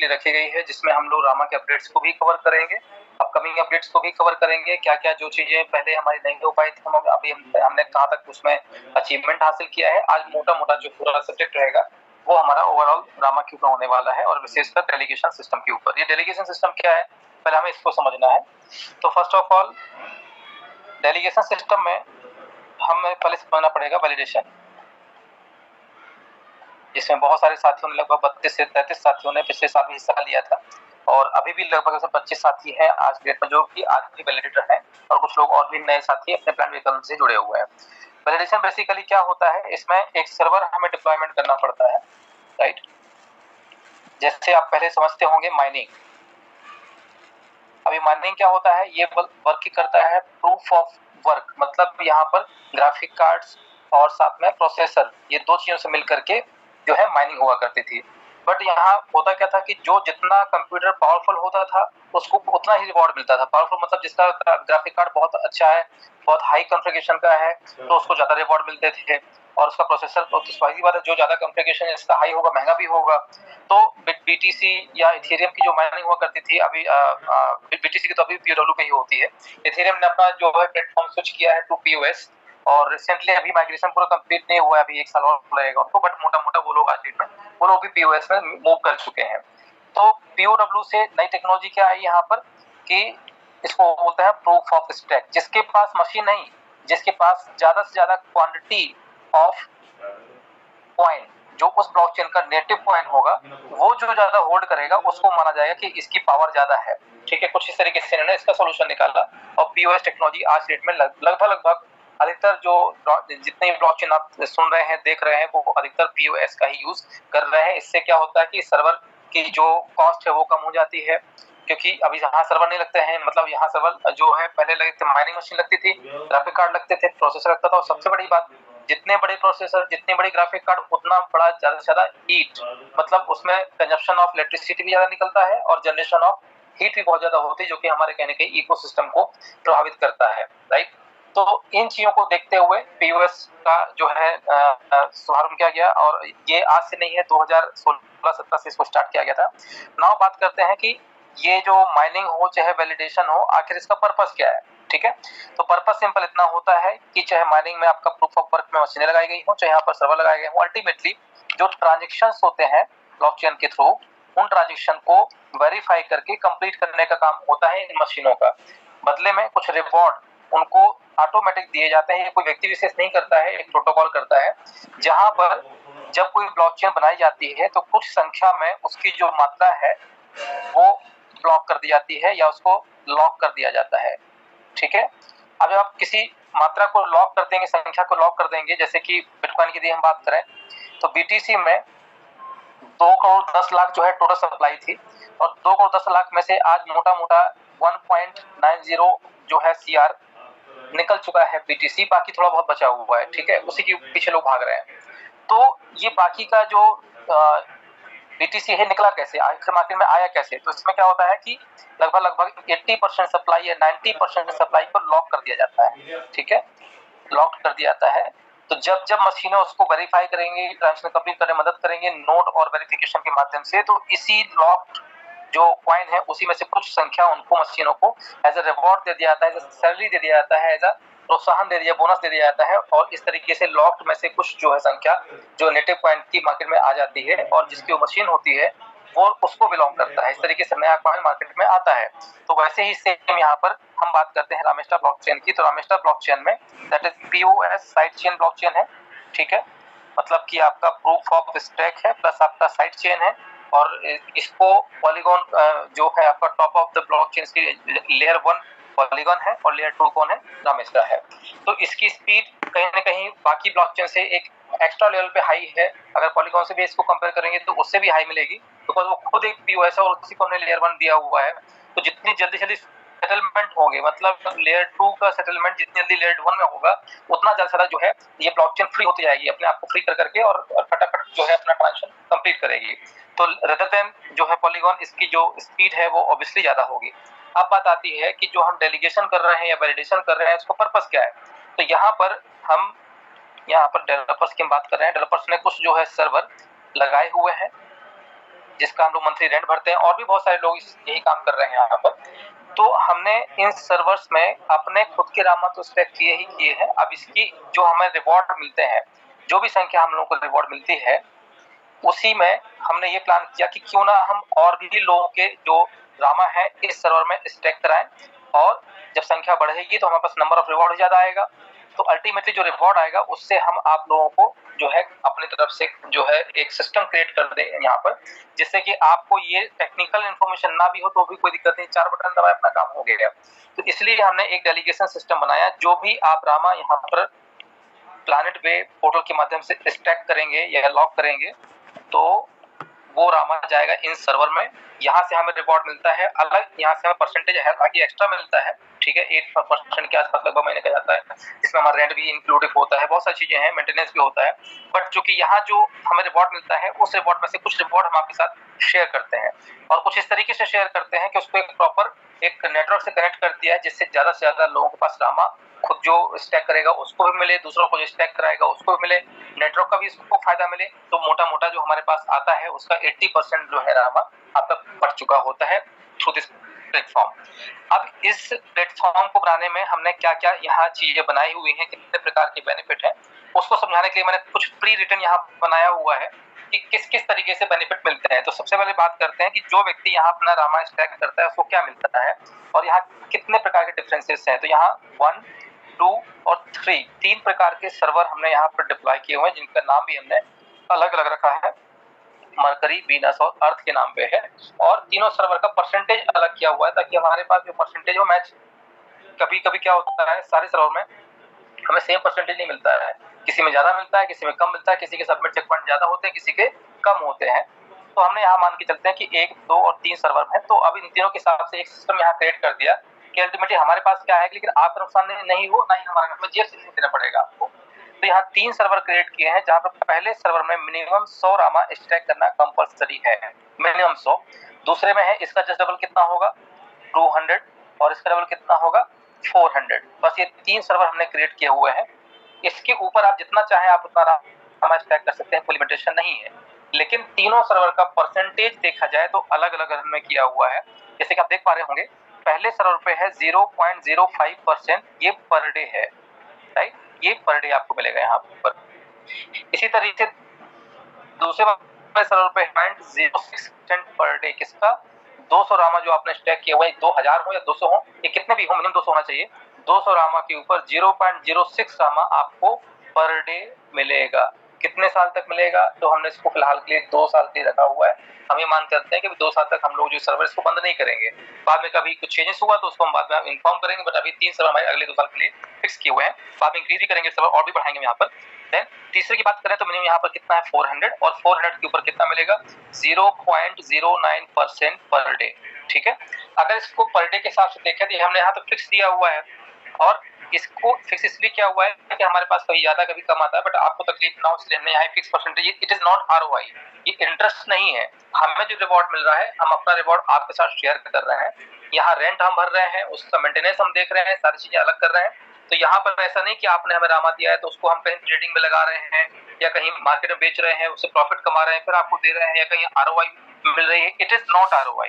Functionality रखी गई है, जिसमें हम लोग रामा के अपडेट्स को भी कवर करेंगे, अपकमिंग अपडेट्स को भी कवर करेंगे, क्या-क्या जो चीजें पहले हमारी नहीं हो पाई थी, हमने कहाँ तक उसमें अचीवमेंट हासिल किया है। आज मोटा-मोटा जो पूरा सब्जेक्ट रहेगा वो हमारा ओवरऑल रामा क्यू का होने वाला है, और विशेषकर डेलीगेशन सिस्टम के ऊपर। ये डेलीगेशन सिस्टम क्या है, पहले हमें इसको समझना है। तो first of all delegation system में हमें पहले समझना पड़ेगा वैलिडेशन, जिसमें बहुत सारे साथियों ने, लगभग 32 से 33 साथियों ने पिछले साल भी हिस्सा लिया था, और अभी भी लगभग 25 साथी हैं आज डेट में जो कि आज भी वैलिडेटर हैं, और कुछ लोग और भी नए साथी अपने प्लान व्हीकल से जुड़े हुए हैं। वैलिडेशन बेसिकली क्या होता है, इसमें एक सर्वर हमें डिप्लॉयमेंट करना पड़ता है, राइट। जैसे आप पहले समझते होंगे माइनिंग। अभी माइनिंग क्या होता है, ये वर्क करता है प्रूफ ऑफ वर्क, मतलब यहाँ पर ग्राफिक कार्ड्स और साथ में प्रोसेसर, ये दो चीजों से मिलकर के जो है माइनिंग हुआ करती थी। बट यहाँ होता क्या था कि जो जितना कंप्यूटर पावरफुल होता था उसको उतना ही रिवॉर्ड मिलता था। पावरफुल मतलब जिसका ग्राफिक कार्ड बहुत अच्छा है, बहुत हाई कॉन्फ़िगरेशन का है, तो उसको ज्यादा रिवॉर्ड मिलते थे, और उसका प्रोसेसर तो स्वाभाविक बात है, जो ज्यादा कॉन्फ़िगरेशन इसका हाई होगा महंगा भी होगा। तो बीटीसी या इथेरियम की जो माइनिंग हुआ करती थी, अभी बीटीसी की तो अभी पीओडब्ल्यू पे ही होती है। इथेरियम ने अपना जो है प्लेटफॉर्म स्विच किया है टू पीओएस, और रिसेंटली अभी माइग्रेशन पूरा कंप्लीट नहीं हुआ है, अभी 1 साल और लगेगा उनको, बट मोटा-मोटा वो लोग आज डेट में वो लोग भी पीओएस में मूव कर चुके हैं। तो पीओडब्ल्यू से नई टेक्नोलॉजी क्या आई यहाँ पर कि इसको बोलते हैं प्रूफ ऑफ स्टैक। जिसके पास मशीन नहीं, जिसके पास ज्यादा से ज्यादा क्वांटिटी ऑफ कॉइन, जो उस ब्लॉकचेन का नेटिव कॉइन होगा, वो जो ज्यादा होल्ड करेगा उसको माना जाएगा कि इसकी पावर ज्यादा है। ठीक है, कुछ इस तरीके से इन्होंने इसका सोल्यूशन निकाला, और पीओएस टेक्नोलॉजी आज डेट में लगभग अधिकतर जो जितने ब्लॉकचेन आप सुन रहे हैं, देख रहे हैं, वो अधिकतर पीओएस का ही यूज कर रहे हैं। इससे क्या होता है कि सर्वर की जो कॉस्ट है वो कम हो जाती है, क्योंकि अभी यहाँ सर्वर नहीं लगते हैं, मतलब यहाँ सर्वर जो है पहले लगे थे, माइनिंग मशीन लगती थी, ग्राफिक कार्ड लगते थे, प्रोसेसर लगता था, और सबसे बड़ी बात, जितने बड़े प्रोसेसर, जितने बड़े ग्राफिक कार्ड, उतना बड़ा ज्यादा से ज्यादा हीट, मतलब उसमें कंजप्शन ऑफ इलेक्ट्रिसिटी भी ज्यादा निकलता है, और जनरेशन ऑफ हीट भी बहुत ज्यादा होती है, जो कि हमारे कहने के इकोसिस्टम को प्रभावित करता है, राइट। तो इन चीजों को देखते हुए पीओएस का जो है शुभारंभ किया गया, और ये आज से नहीं है, 2016-17 से इसको स्टार्ट किया गया था। नाउ बात करते हैं कि ये जो माइनिंग हो चाहे वैलिडेशन हो, आखिर इसका पर्पस क्या है। ठीक है, तो पर्पस सिंपल इतना होता है कि चाहे माइनिंग में आपका प्रूफ ऑफ वर्क में मशीनें लगाई गई हो, चाहे यहाँ पर सर्वर लगाए गए हो, अल्टीमेटली जो ट्रांजेक्शंस होते हैं ब्लॉकचेन के थ्रू, उन ट्रांजेक्शन को वेरीफाई करके कंप्लीट करने का काम होता है इन मशीनों का। बदले में कुछ रिवॉर्ड उनको ऑटोमेटिक दिए जाते हैं, ये कोई व्यक्ति विशेष नहीं करता है, एक प्रोटोकॉल करता है, जहां पर जब कोई ब्लॉकचेन बनाई जाती है तो कुछ संख्या में उसकी जो मात्रा है वो ब्लॉक कर दी जाती है, या उसको लॉक कर दिया जाता है। ठीक है, अब आप किसी मात्रा को लॉक कर देंगे, संख्या को लॉक कर देंगे, जैसे कि बिटकॉइन की यदि हम बात करें तो बीटीसी में 2 करोड़ 10 लाख जो है टोटल सप्लाई थी, और 2 करोड़ 10 लाख में से आज मोटा-मोटा 1.90 जो है सीआर निकल चुका है बीटीसी, बाकी थोड़ा बहुत बचा हुआ है। ठीक है, उसी के पीछे लोग भाग रहे हैं। तो ये बाकी का जो बीटीसी है निकला कैसे, आखिर मार्केट में आया कैसे? तो इसमें क्या होता है कि लगभग 80% सप्लाई या 90% सप्लाई को लॉक कर दिया जाता है। ठीक है, लॉक कर दिया जाता है। तो जब मशीनें उसको वेरीफाई करेंगे, ट्रांजेक्शन कंप्लीट करने में मदद करेंगे नोड और वेरिफिकेशन के माध्यम से, तो इसी लॉक जो कॉइन है उसी में से कुछ संख्या उनको मशीनों को एज अ रिवॉर्ड दे दिया जाता है, एज अ सैलरी दे दिया जाता है, एज अ प्रोत्साहन दे दिया, बोनस दे दिया जाता है, और इस तरीके से लॉक्ड में से कुछ जो है संख्या जो नेटिव कॉइन की मार्केट में आ जाती है, और जिसकी वो मशीन होती है वो उसको बिलोंग करता है। इस तरीके से नया कॉइन मार्केट में आता है। तो वैसे ही सेम यहाँ पर हम बात करते हैं रामेस्टर ब्लॉकचेन की। तो रामेस्टर ब्लॉकचेन में that is POS side chain blockchain है। ठीक है, मतलब कि आपका प्रूफ ऑफ स्टैक है प्लस आपका साइड चेन है, और इसको पॉलीगॉन जो है आपका टॉप ऑफ द ब्लॉकचेन की लेयर 1 पॉलीगॉन है, और लेयर 2 कौन है, रामेस्टर है। तो इसकी स्पीड कहीं ना कहीं बाकी ब्लॉकचेन से एक एक्स्ट्रा लेवल पे हाई है। अगर पॉलीगॉन से भी इसको कंपेयर करेंगे तो उससे भी हाई मिलेगी, बिकॉज वो खुद एक पीओएस है और उसी को हमने लेयर 1 दिया हुआ है। तो जितनी जल्दी सेटलमेंट होंगे, मतलब लेयर 2 का सेटलमेंट जितनी जल्दी लेयर 1 में होगा, उतना ज्यादा जो है ये ब्लॉकचेन फ्री होती जाएगी, अपने आप को फ्री कर करके, और फटाफट जो है अपना ट्रांजेक्शन कंप्लीट करेगी। तो रेदर देन जो है पॉलीगॉन, इसकी जो स्पीड है वो ऑब्वियसली ज्यादा होगी। अब बात आती है कि जो हम डेलीगेशन कर रहे हैं या वैलिडेशन कर रहे हैं, इसको पर्पस क्या है। तो यहाँ पर डेवलपर्स की बात कर रहे हैं। डेवलपर्स ने कुछ जो है सर्वर लगाए हुए हैं, जिसका हम लोग मंथली रेंट भरते हैं, और भी बहुत सारे लोग यही काम कर रहे हैं यहाँ पर। तो हमने इन सर्वर्स में अपने खुद के रामा तो स्टैक किए ही किए हैं। अब इसकी जो हमें रिवॉर्ड मिलते हैं, जो भी संख्या हम लोगों को रिवॉर्ड मिलती है, उसी में हमने ये प्लान किया कि क्यों ना हम और भी लोगों के जो रामा है इस सर्वर में स्टैक कराएं, और जब संख्या बढ़ेगी तो हमारे पास नंबर ऑफ रिवॉर्ड ज्यादा आएगा। तो अल्टीमेटली जो रिवॉर्ड आएगा उससे हम आप लोगों को जो है अपनी तरफ से जो है एक सिस्टम क्रिएट कर दें यहाँ पर, जिससे कि आपको ये टेक्निकल इन्फॉर्मेशन ना भी हो तो भी कोई दिक्कत नहीं, 4 बटन दबाए अपना काम हो गया। तो इसलिए हमने एक डेलीगेशन सिस्टम बनाया। जो भी आप रामा यहाँ पर प्लैनेट वे पोर्टल के माध्यम से स्टैक करेंगे या लॉक करेंगे तो वो रामा जाएगा इन सर्वर में। यहाँ से हमें रिवॉर्ड मिलता है अलग, यहाँ से हमें परसेंटेज है बाकी एक्स्ट्रा मिलता है, ठीक है, 8% के आसपास लगभग महीने का जाता है, जिसमें हमारा रेंट भी इंक्लूडेड होता है, बहुत सारी चीजें हैं, मेंटेनेंस भी होता है। बट चूंकि यहाँ जो हमें रिवॉर्ड मिलता है उस रिवॉर्ड में से कुछ रिवॉर्ड हम आपके साथ शेयर करते हैं, और कुछ इस तरीके से शेयर करते हैं कि उसको एक प्रॉपर एक नेटवर्क से कनेक्ट कर दिया है, जिससे ज्यादा से ज्यादा लोगों के पास रामा खुद जो स्टैक करेगा उसको भी मिले, दूसरों को जो स्टैक कराएगा उसको भी मिले, नेटवर्क का भी इसको फायदा मिले। तो मोटा मोटा जो हमारे पास आता है उसका 80% जो है रामा अब तक बढ़ चुका होता है थ्रू दिस प्लेटफॉर्म। अब इस प्लेटफॉर्म को बनाने में हमने क्या क्या यहाँ चीजें बनाई हुई हैं, कितने प्रकार के बेनिफिट हैं, उसको समझाने के लिए मैंने कुछ प्री रिटन यहाँ बनाया हुआ है कि किस किस तरीके से बेनिफिट मिलते हैं। तो सबसे पहले बात करते हैं कि जो व्यक्ति यहाँ अपना रामा स्टैक करता है उसको क्या मिलता है और यहाँ कितने प्रकार के डिफरेंसेस हैं। तो यहाँ 1, 2 और 3 तीन प्रकार के सर्वर हमने यहाँ पर डिप्लॉय किए हुए हैं, जिनका नाम भी हमने अलग अलग रखा है, मरकरी, वीनस और अर्थ के नाम पे है। और तीनों सर्वर का परसेंटेज अलग किया हुआ है ताकि हमारे पास जो परसेंटेज हो मैच। कभी कभी क्या होता है सारे सर्वर में हमें सेम परसेंटेज नहीं मिलता है, किसी में ज्यादा मिलता है, किसी में कम मिलता है, किसी के सबमिट चेक पॉइंट ज्यादा होते हैं, किसी के कम होते हैं। तो हमने यहाँ मान के चलते हैं कि 1, 2 और 3 सर्वर है। तो अब इन तीनों के हिसाब से एक सिस्टम यहाँ क्रिएट कर दिया कि अल्टीमेटली हमारे पास क्या है, लेकिन आपका नुकसान नहीं हो, ना ही हमारा मतलब जीएसटी देना पड़ेगा आपको। तो यहाँ 3 सर्वर क्रिएट किए हैं, जहाँ पर पहले सर्वर में मिनिमम 100 रामा स्टैक करना कंपलसरी है, मिनिमम 100। दूसरे में है इसका जस्ट डबल कितना होगा 200, और इसका डबल कितना होगा 400। बस ये 3 सर्वर हमने क्रिएट किए हुए हैं। इसके ऊपर आप जितना चाहें आप उतना रामा स्टैक कर सकते हैं, कोई लिमिटेशन नहीं है। लेकिन तीनों सर्वर का परसेंटेज देखा जाए तो अलग अलग हमने किया हुआ है। जैसे कि आप देख पा रहे होंगे पहले सर्वर पे है 0.05%, ये पर डे है, राइट, ये पर डे आपको मिलेगा यहाँ पर। इसी तरीके से दूसरे सर्वर पे 0.06 पर डे, किसका 200 रामा जो आपने स्टैक किया हुआ है, 2000 हो या 200 हो, ये कितने भी हो, मिनिमम 200 होना चाहिए। 200 रामा के ऊपर 0.06 रामा आपको पर डे मिलेगा। कितने साल तक मिलेगा, तो हमने इसको फिलहाल के लिए 2 साल के लिए रखा हुआ है। हम ये मान करते हैं कि 2 साल तक हम लोग जो सर्वर इसको बंद नहीं करेंगे, बाद में कभी कुछ चेंजेस हुआ तो उसको हम बाद में इन्फॉर्म करेंगे, बट अभी 3 सर्वर हमारे अगले 2 साल के लिए फिक्स किए हुए हैं। बाद में इंक्रीज भी करेंगे सर्वर, और भी बढ़ाएंगे यहाँ पर। देन तीसरे की बात करें तो मिनिमम यहाँ पर कितना है 400, और 400 के ऊपर कितना मिलेगा 0.09% पर डे, ठीक है। अगर इसको पर डे के हिसाब से देखें तो हमने यहाँ तो फिक्स दिया हुआ है, और इसको फिक्स इसलिए क्या हुआ है कि हमारे पास कभी ज्यादा कभी कम आता है, बट आपको तकलीफ ना हो इसलिए हमने यहाँ fix percentage. It is not ROI, ये इंटरेस्ट नहीं है। हमें जो रिवॉर्ड मिल रहा है हम अपना रिवॉर्ड आपके साथ शेयर कर रहे हैं। यहाँ रेंट हम भर रहे हैं, उसका मेंटेनेंस हम देख रहे हैं, सारी चीजें अलग कर रहे हैं। तो यहाँ पर ऐसा नहीं कि आपने हमें रामा दिया है तो उसको हम कहीं ट्रेडिंग में लगा रहे हैं या कहीं मार्केट में बेच रहे हैं, उससे प्रॉफिट कमा रहे हैं फिर आपको दे रहे हैं, या कहीं ROI मिल रही है। इट इज नॉट ROI,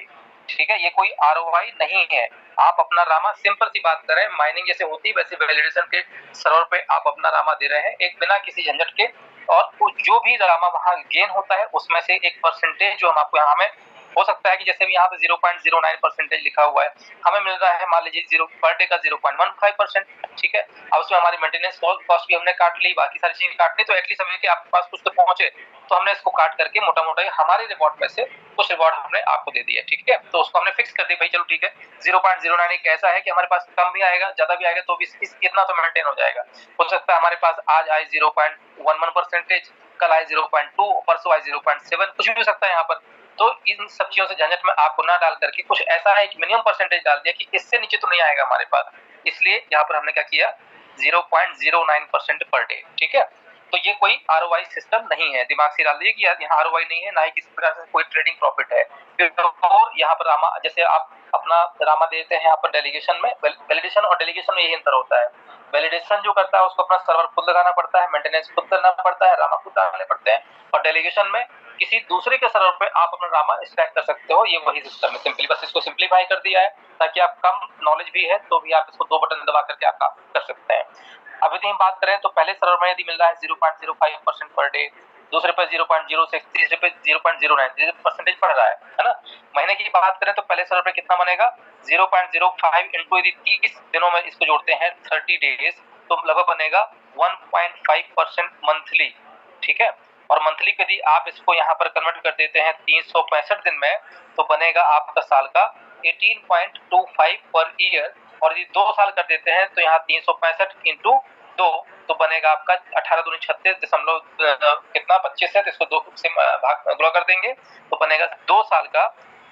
ठीक है, ये कोई ROI नहीं है। आप अपना रामा, सिंपल सी बात करें, माइनिंग जैसे होती है वैसे वैलिडेशन के सर्वर पे आप अपना रामा दे रहे हैं एक बिना किसी झंझट के, और जो भी रामा वहां गेन होता है उसमें से एक परसेंटेज जो हम आपको यहाँ में हो सकता है कि जैसे भी यहाँ पे 0.09% लिखा हुआ है, हमें मिल रहा है मान लीजिए 0 पर डे का 0.15%, ठीक है। अब उसमें हमारी मेंटेनेंस कॉस्ट भी हमने काट ली, बाकी सारी चीजें काटनी, तो एटलीस्ट हमें कि आपके पास कुछ तो पहुंचे, तो हमने इसको काट करके मोटा मोटा हमारे रिवॉर्ड में से कुछ रिवॉर्ड हमने आपको दे दिया, ठीक है। तो उसको हमने फिक्स कर दिया, भाई चलो ठीक है 0.09 एक ऐसा है कि हमारे पास कम भी आएगा ज्यादा भी आएगा तो भी इतना तो मेंटेन हो जाएगा। हो सकता है हमारे पास आज आए 0.11%, कल आए 0.2, परसों आए 0.7, कुछ भी हो सकता है यहाँ पर। तो इन सब चीजों से झंझट में आपको ना डाल करके कुछ ऐसा है कि मिनिमम परसेंटेज डाल दिया कि इससे नीचे तो नहीं आएगा हमारे पास, इसलिए यहाँ पर हमने क्या किया 0.09% पर डे, ठीक है। तो ये कोई ROI सिस्टम नहीं है, दिमाग से डाल दीजिए कि यहाँ ROI नहीं है, ना ही किसी प्रकार से कोई ट्रेडिंग प्रॉफिट है। और यहाँ पर रामा, जैसे आप अपना रामा देते हैं यहाँ पर डेलीगेशन में, वैलिडेशन और डेलीगेशन में यही अंतर होता है। वैलिडेशन जो करता है उसको अपना सर्वर खुद लगाना पड़ता है, मेंटेनेंस खुद करना पड़ता है, रामा खुद डालने पड़ते हैं, और डेलीगेशन में किसी दूसरे के सर्वर पे आप अपना रामा स्टैक कर सकते हो। ये वही सिस्टम है, सिंपली बस इसको सिंपलीफाई कर दिया है ताकि आप कम नॉलेज भी है तो भी आप इसको 2 बटन दबा करके आप काम कर सकते हैं। अब यदि हम बात करें तो पहले सर्वर में यदि मिल रहा है 0.05% पर डे, दूसरे पे 0.06, तीसरे पे 0.09, परसेंटेज बढ़ रहा है ना। महीने की बात करें तो पहले सर्वर पे कितना बनेगा 0.05 इंटू यदि 30 दिनों में इसको जोड़ते हैं 30 डेज तो लगभग बनेगा 1.5% मंथली, ठीक है। और मंथली यदि आप इसको यहाँ पर कन्वर्ट कर देते हैं 365 दिन में तो बनेगा आपका साल का 18.25 पर ईयर, और यदि 2 साल कर देते हैं तो यहाँ 365 इंटू 2 तो बनेगा आपका 18 दूनी 36 दशमलव कितना 25 है, तो इसको 2 से भाग गुणा कर देंगे तो बनेगा 2 साल का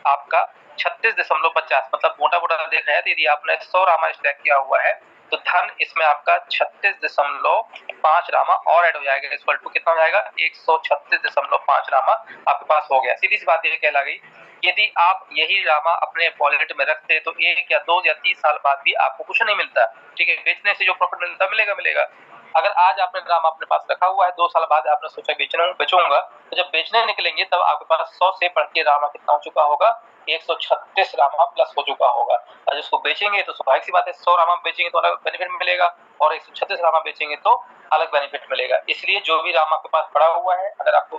आपका 36.50, मतलब मोटा मोटा देखा है तो यदि आपने 100 रामा स्टैक किया हुआ है तो धन इसमें आपका 36.5 रामा और ऐड हो जाएगा, इक्वल टू कितना हो जाएगा 136.5 रामा आपके पास हो गया। सीधी सी बात ये कहला गई, यदि आप यही रामा अपने वॉलेट में रखते तो 1 या 2 या 3 साल बाद भी आपको कुछ नहीं मिलता, ठीक है। बेचने से जो प्रॉफिट मिलता मिलेगा। अगर आज आपने रामा अपने पास रखा हुआ है, 2 साल बाद आपने सोचा बेचूंगा, तो जब बेचने निकलेंगे तब आपके पास 100 से बढ़ के रामा कितना हो चुका होगा 136 रामा प्लस हो चुका होगा। और जिसको बेचेंगे तो स्वाभाविक सी बात है 100 रामा बेचेंगे तो अलग बेनिफिट मिलेगा, और 136 रामा बेचेंगे तो अलग बेनिफिट मिलेगा। इसलिए जो भी रामा आपके पास पड़ा हुआ है, अगर आपको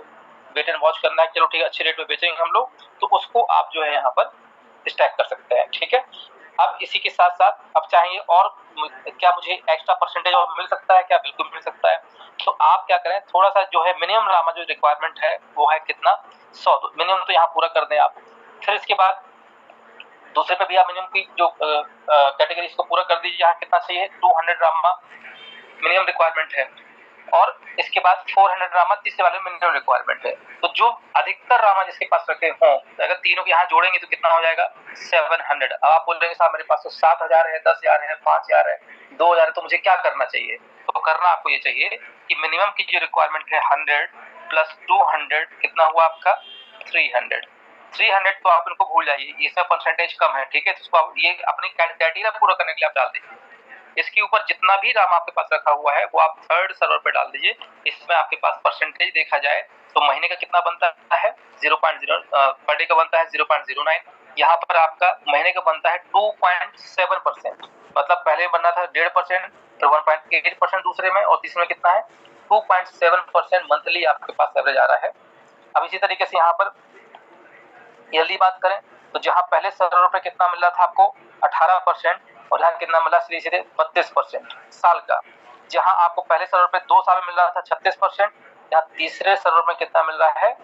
वेट एंड वॉच करना है, चलो ठीक है अच्छे रेट में बेचेंगे हम लोग, तो उसको आप जो है यहाँ पर स्टैक कर सकते हैं, ठीक है। अब इसी के साथ साथ अब चाहिए और क्या मुझे एक्स्ट्रा परसेंटेज और मिल सकता है क्या, बिल्कुल मिल सकता है। तो आप क्या करें, थोड़ा सा जो है मिनिमम रामा जो रिक्वायरमेंट है वो है कितना 100, मिनिमम तो यहाँ पूरा कर दें आप। फिर इसके बाद दूसरे पे भी आप मिनिमम की जो कैटेगरी को पूरा कर दीजिए, यहाँ कितना चाहिए 200 रामा मिनिमम रिक्वायरमेंट है, और इसके बाद 400 रामा तीसरे वाले मिनिमम रिक्वायरमेंट है। तो जो अधिकतर रामा जिसके पास रखे हों, अगर तीनों के यहाँ जोड़ेंगे तो कितना हो जाएगा 700। अब आप बोल रहे हैं साहब मेरे पास तो 7,000 है, 10,000 है, 5,000 है, 2,000 है, तो मुझे क्या करना चाहिए। तो करना आपको ये चाहिए कि मिनिमम की जो रिक्वायरमेंट है 100 प्लस 200 कितना हुआ आपका 300 तो आप इनको भूल जाइए, इसमें परसेंटेज कम है, ठीक है। तो ये अपनी क्राइटेरिया पूरा करने के लिए आप डाल दीजिए। इसके ऊपर जितना भी राम आपके पास रखा हुआ है वो आप थर्ड सर्वर पे डाल दीजिए। इसमें आपके पास परसेंटेज देखा जाए तो महीने का कितना बनता है 0.0, पर डे का बनता है 0.09, यहाँ पर आपका महीने का बनता है 2.7%, मतलब पहले बनना था 1.5%, फिर 1.8% दूसरे में, और तीसरे में कितना है 2.7% मंथली आपके पास एवरेज आ रहा है। अब इसी तरीके से यहाँ पर ईयरली बात करें तो जहां पहले सर्वर पे कितना मिल रहा था आपको 18%, और यहाँ कितना मिला सीधे 32% साल का। जहां आपको पहले सर्वर पे 2 साल में मिल रहा था 36%, यहाँ तीसरे सर्वर में कितना मिल रहा है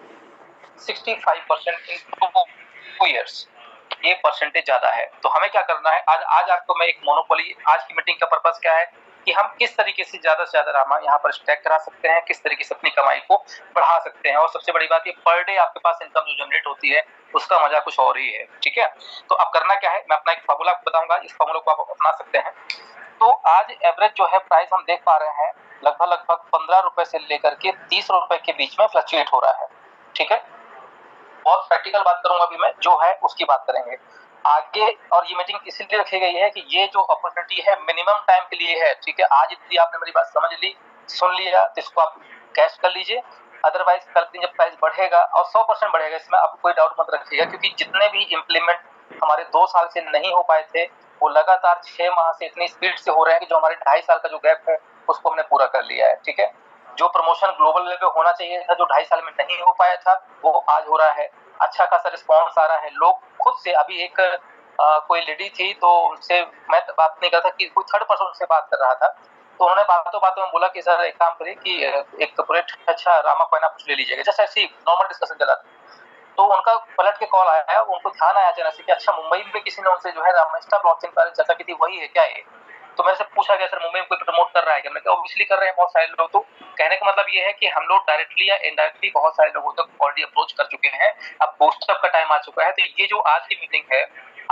65% इन 2 ईयर्स, ये परसेंटेज ज्यादा है। तो हमें क्या करना है, आज आपको मैं एक मोनोपोली, आज की मीटिंग का पर्पस क्या है कि हम किस तरीके से ज्यादा से ज्यादा रामा यहाँ पर स्टैक करा सकते हैं, किस तरीके से अपनी कमाई को बढ़ा सकते हैं, और सबसे बड़ी बात ये पर डे आपके पास इनकम जो जनरेट होती है उसका मजा कुछ और ही है, ठीक है। तो अब करना क्या है, मैं अपना एक फॉर्मूला बताऊंगा, इस फॉर्मूला को आप अपना सकते हैं। तो आज एवरेज जो है प्राइस हम देख पा रहे हैं लगभग 15 रुपए से लेकर के 30 रुपए के बीच में फ्लक्चुएट हो रहा है, ठीक है। बहुत प्रैक्टिकल बात करूंगा अभी मैं, जो है उसकी बात करेंगे आगे। और ये मीटिंग इसलिए रखी गई है कि ये जो अपॉर्चुनिटी है मिनिमम टाइम के लिए है, ठीक है। आज यदि आपने मेरी बात समझ ली, सुन लिया, तो इसको आप कैश कर लीजिए। अदरवाइज कल जब प्राइस बढ़ेगा और 100% बढ़ेगा, इसमें आप कोई डाउट मत रखिएगा, क्योंकि जितने भी इम्प्लीमेंट हमारे 2 साल से नहीं हो पाए थे वो लगातार 6 माह से इतनी स्पीड से हो रहे हैं कि जो हमारे 2.5 साल का जो गैप है उसको हमने पूरा कर लिया है, ठीक है। जो प्रमोशन ग्लोबल लेवल पे होना चाहिए था, जो 2.5 साल में नहीं हो पाया था, वो आज हो रहा है। अच्छा खासा रिस्पॉन्स आ रहा है, लोग खुद से, अभी एक कोई लेडी थी तो उनसे मैं बात नहीं कर रहा था कि कोई थर्ड पर्सन उनसे बात कर रहा था, तो उन्होंने बातों में बोला कि सर एक काम करिए कि एक प्रोजेक्ट अच्छा रामा कोइना कुछ ले लीजिएगा, जैसे ऐसी नॉर्मल डिस्कशन चला था। तो उनका पलट के कॉल आया, उनको ध्यान आया अचानक से कि अच्छा मुंबई में किसी ने उनसे जो है रामास्टा ब्लॉकचेन पर चर्चा की थी, वही है क्या ये। तो मेरे से पूछा गया सर मुंबई में कोई प्रमोट कर रहा है क्या, मैंने कहा ऑब्वियसली कर रहे हैं बहुत सारे लोग। तो कहने का मतलब ये है कि हम लोग डायरेक्टली या इनडायरेक्टली बहुत सारे लोगों तक ऑलरेडी अप्रोच कर चुके हैं, अब बूस्टअप का टाइम आ चुका है। तो ये जो आज की मीटिंग है,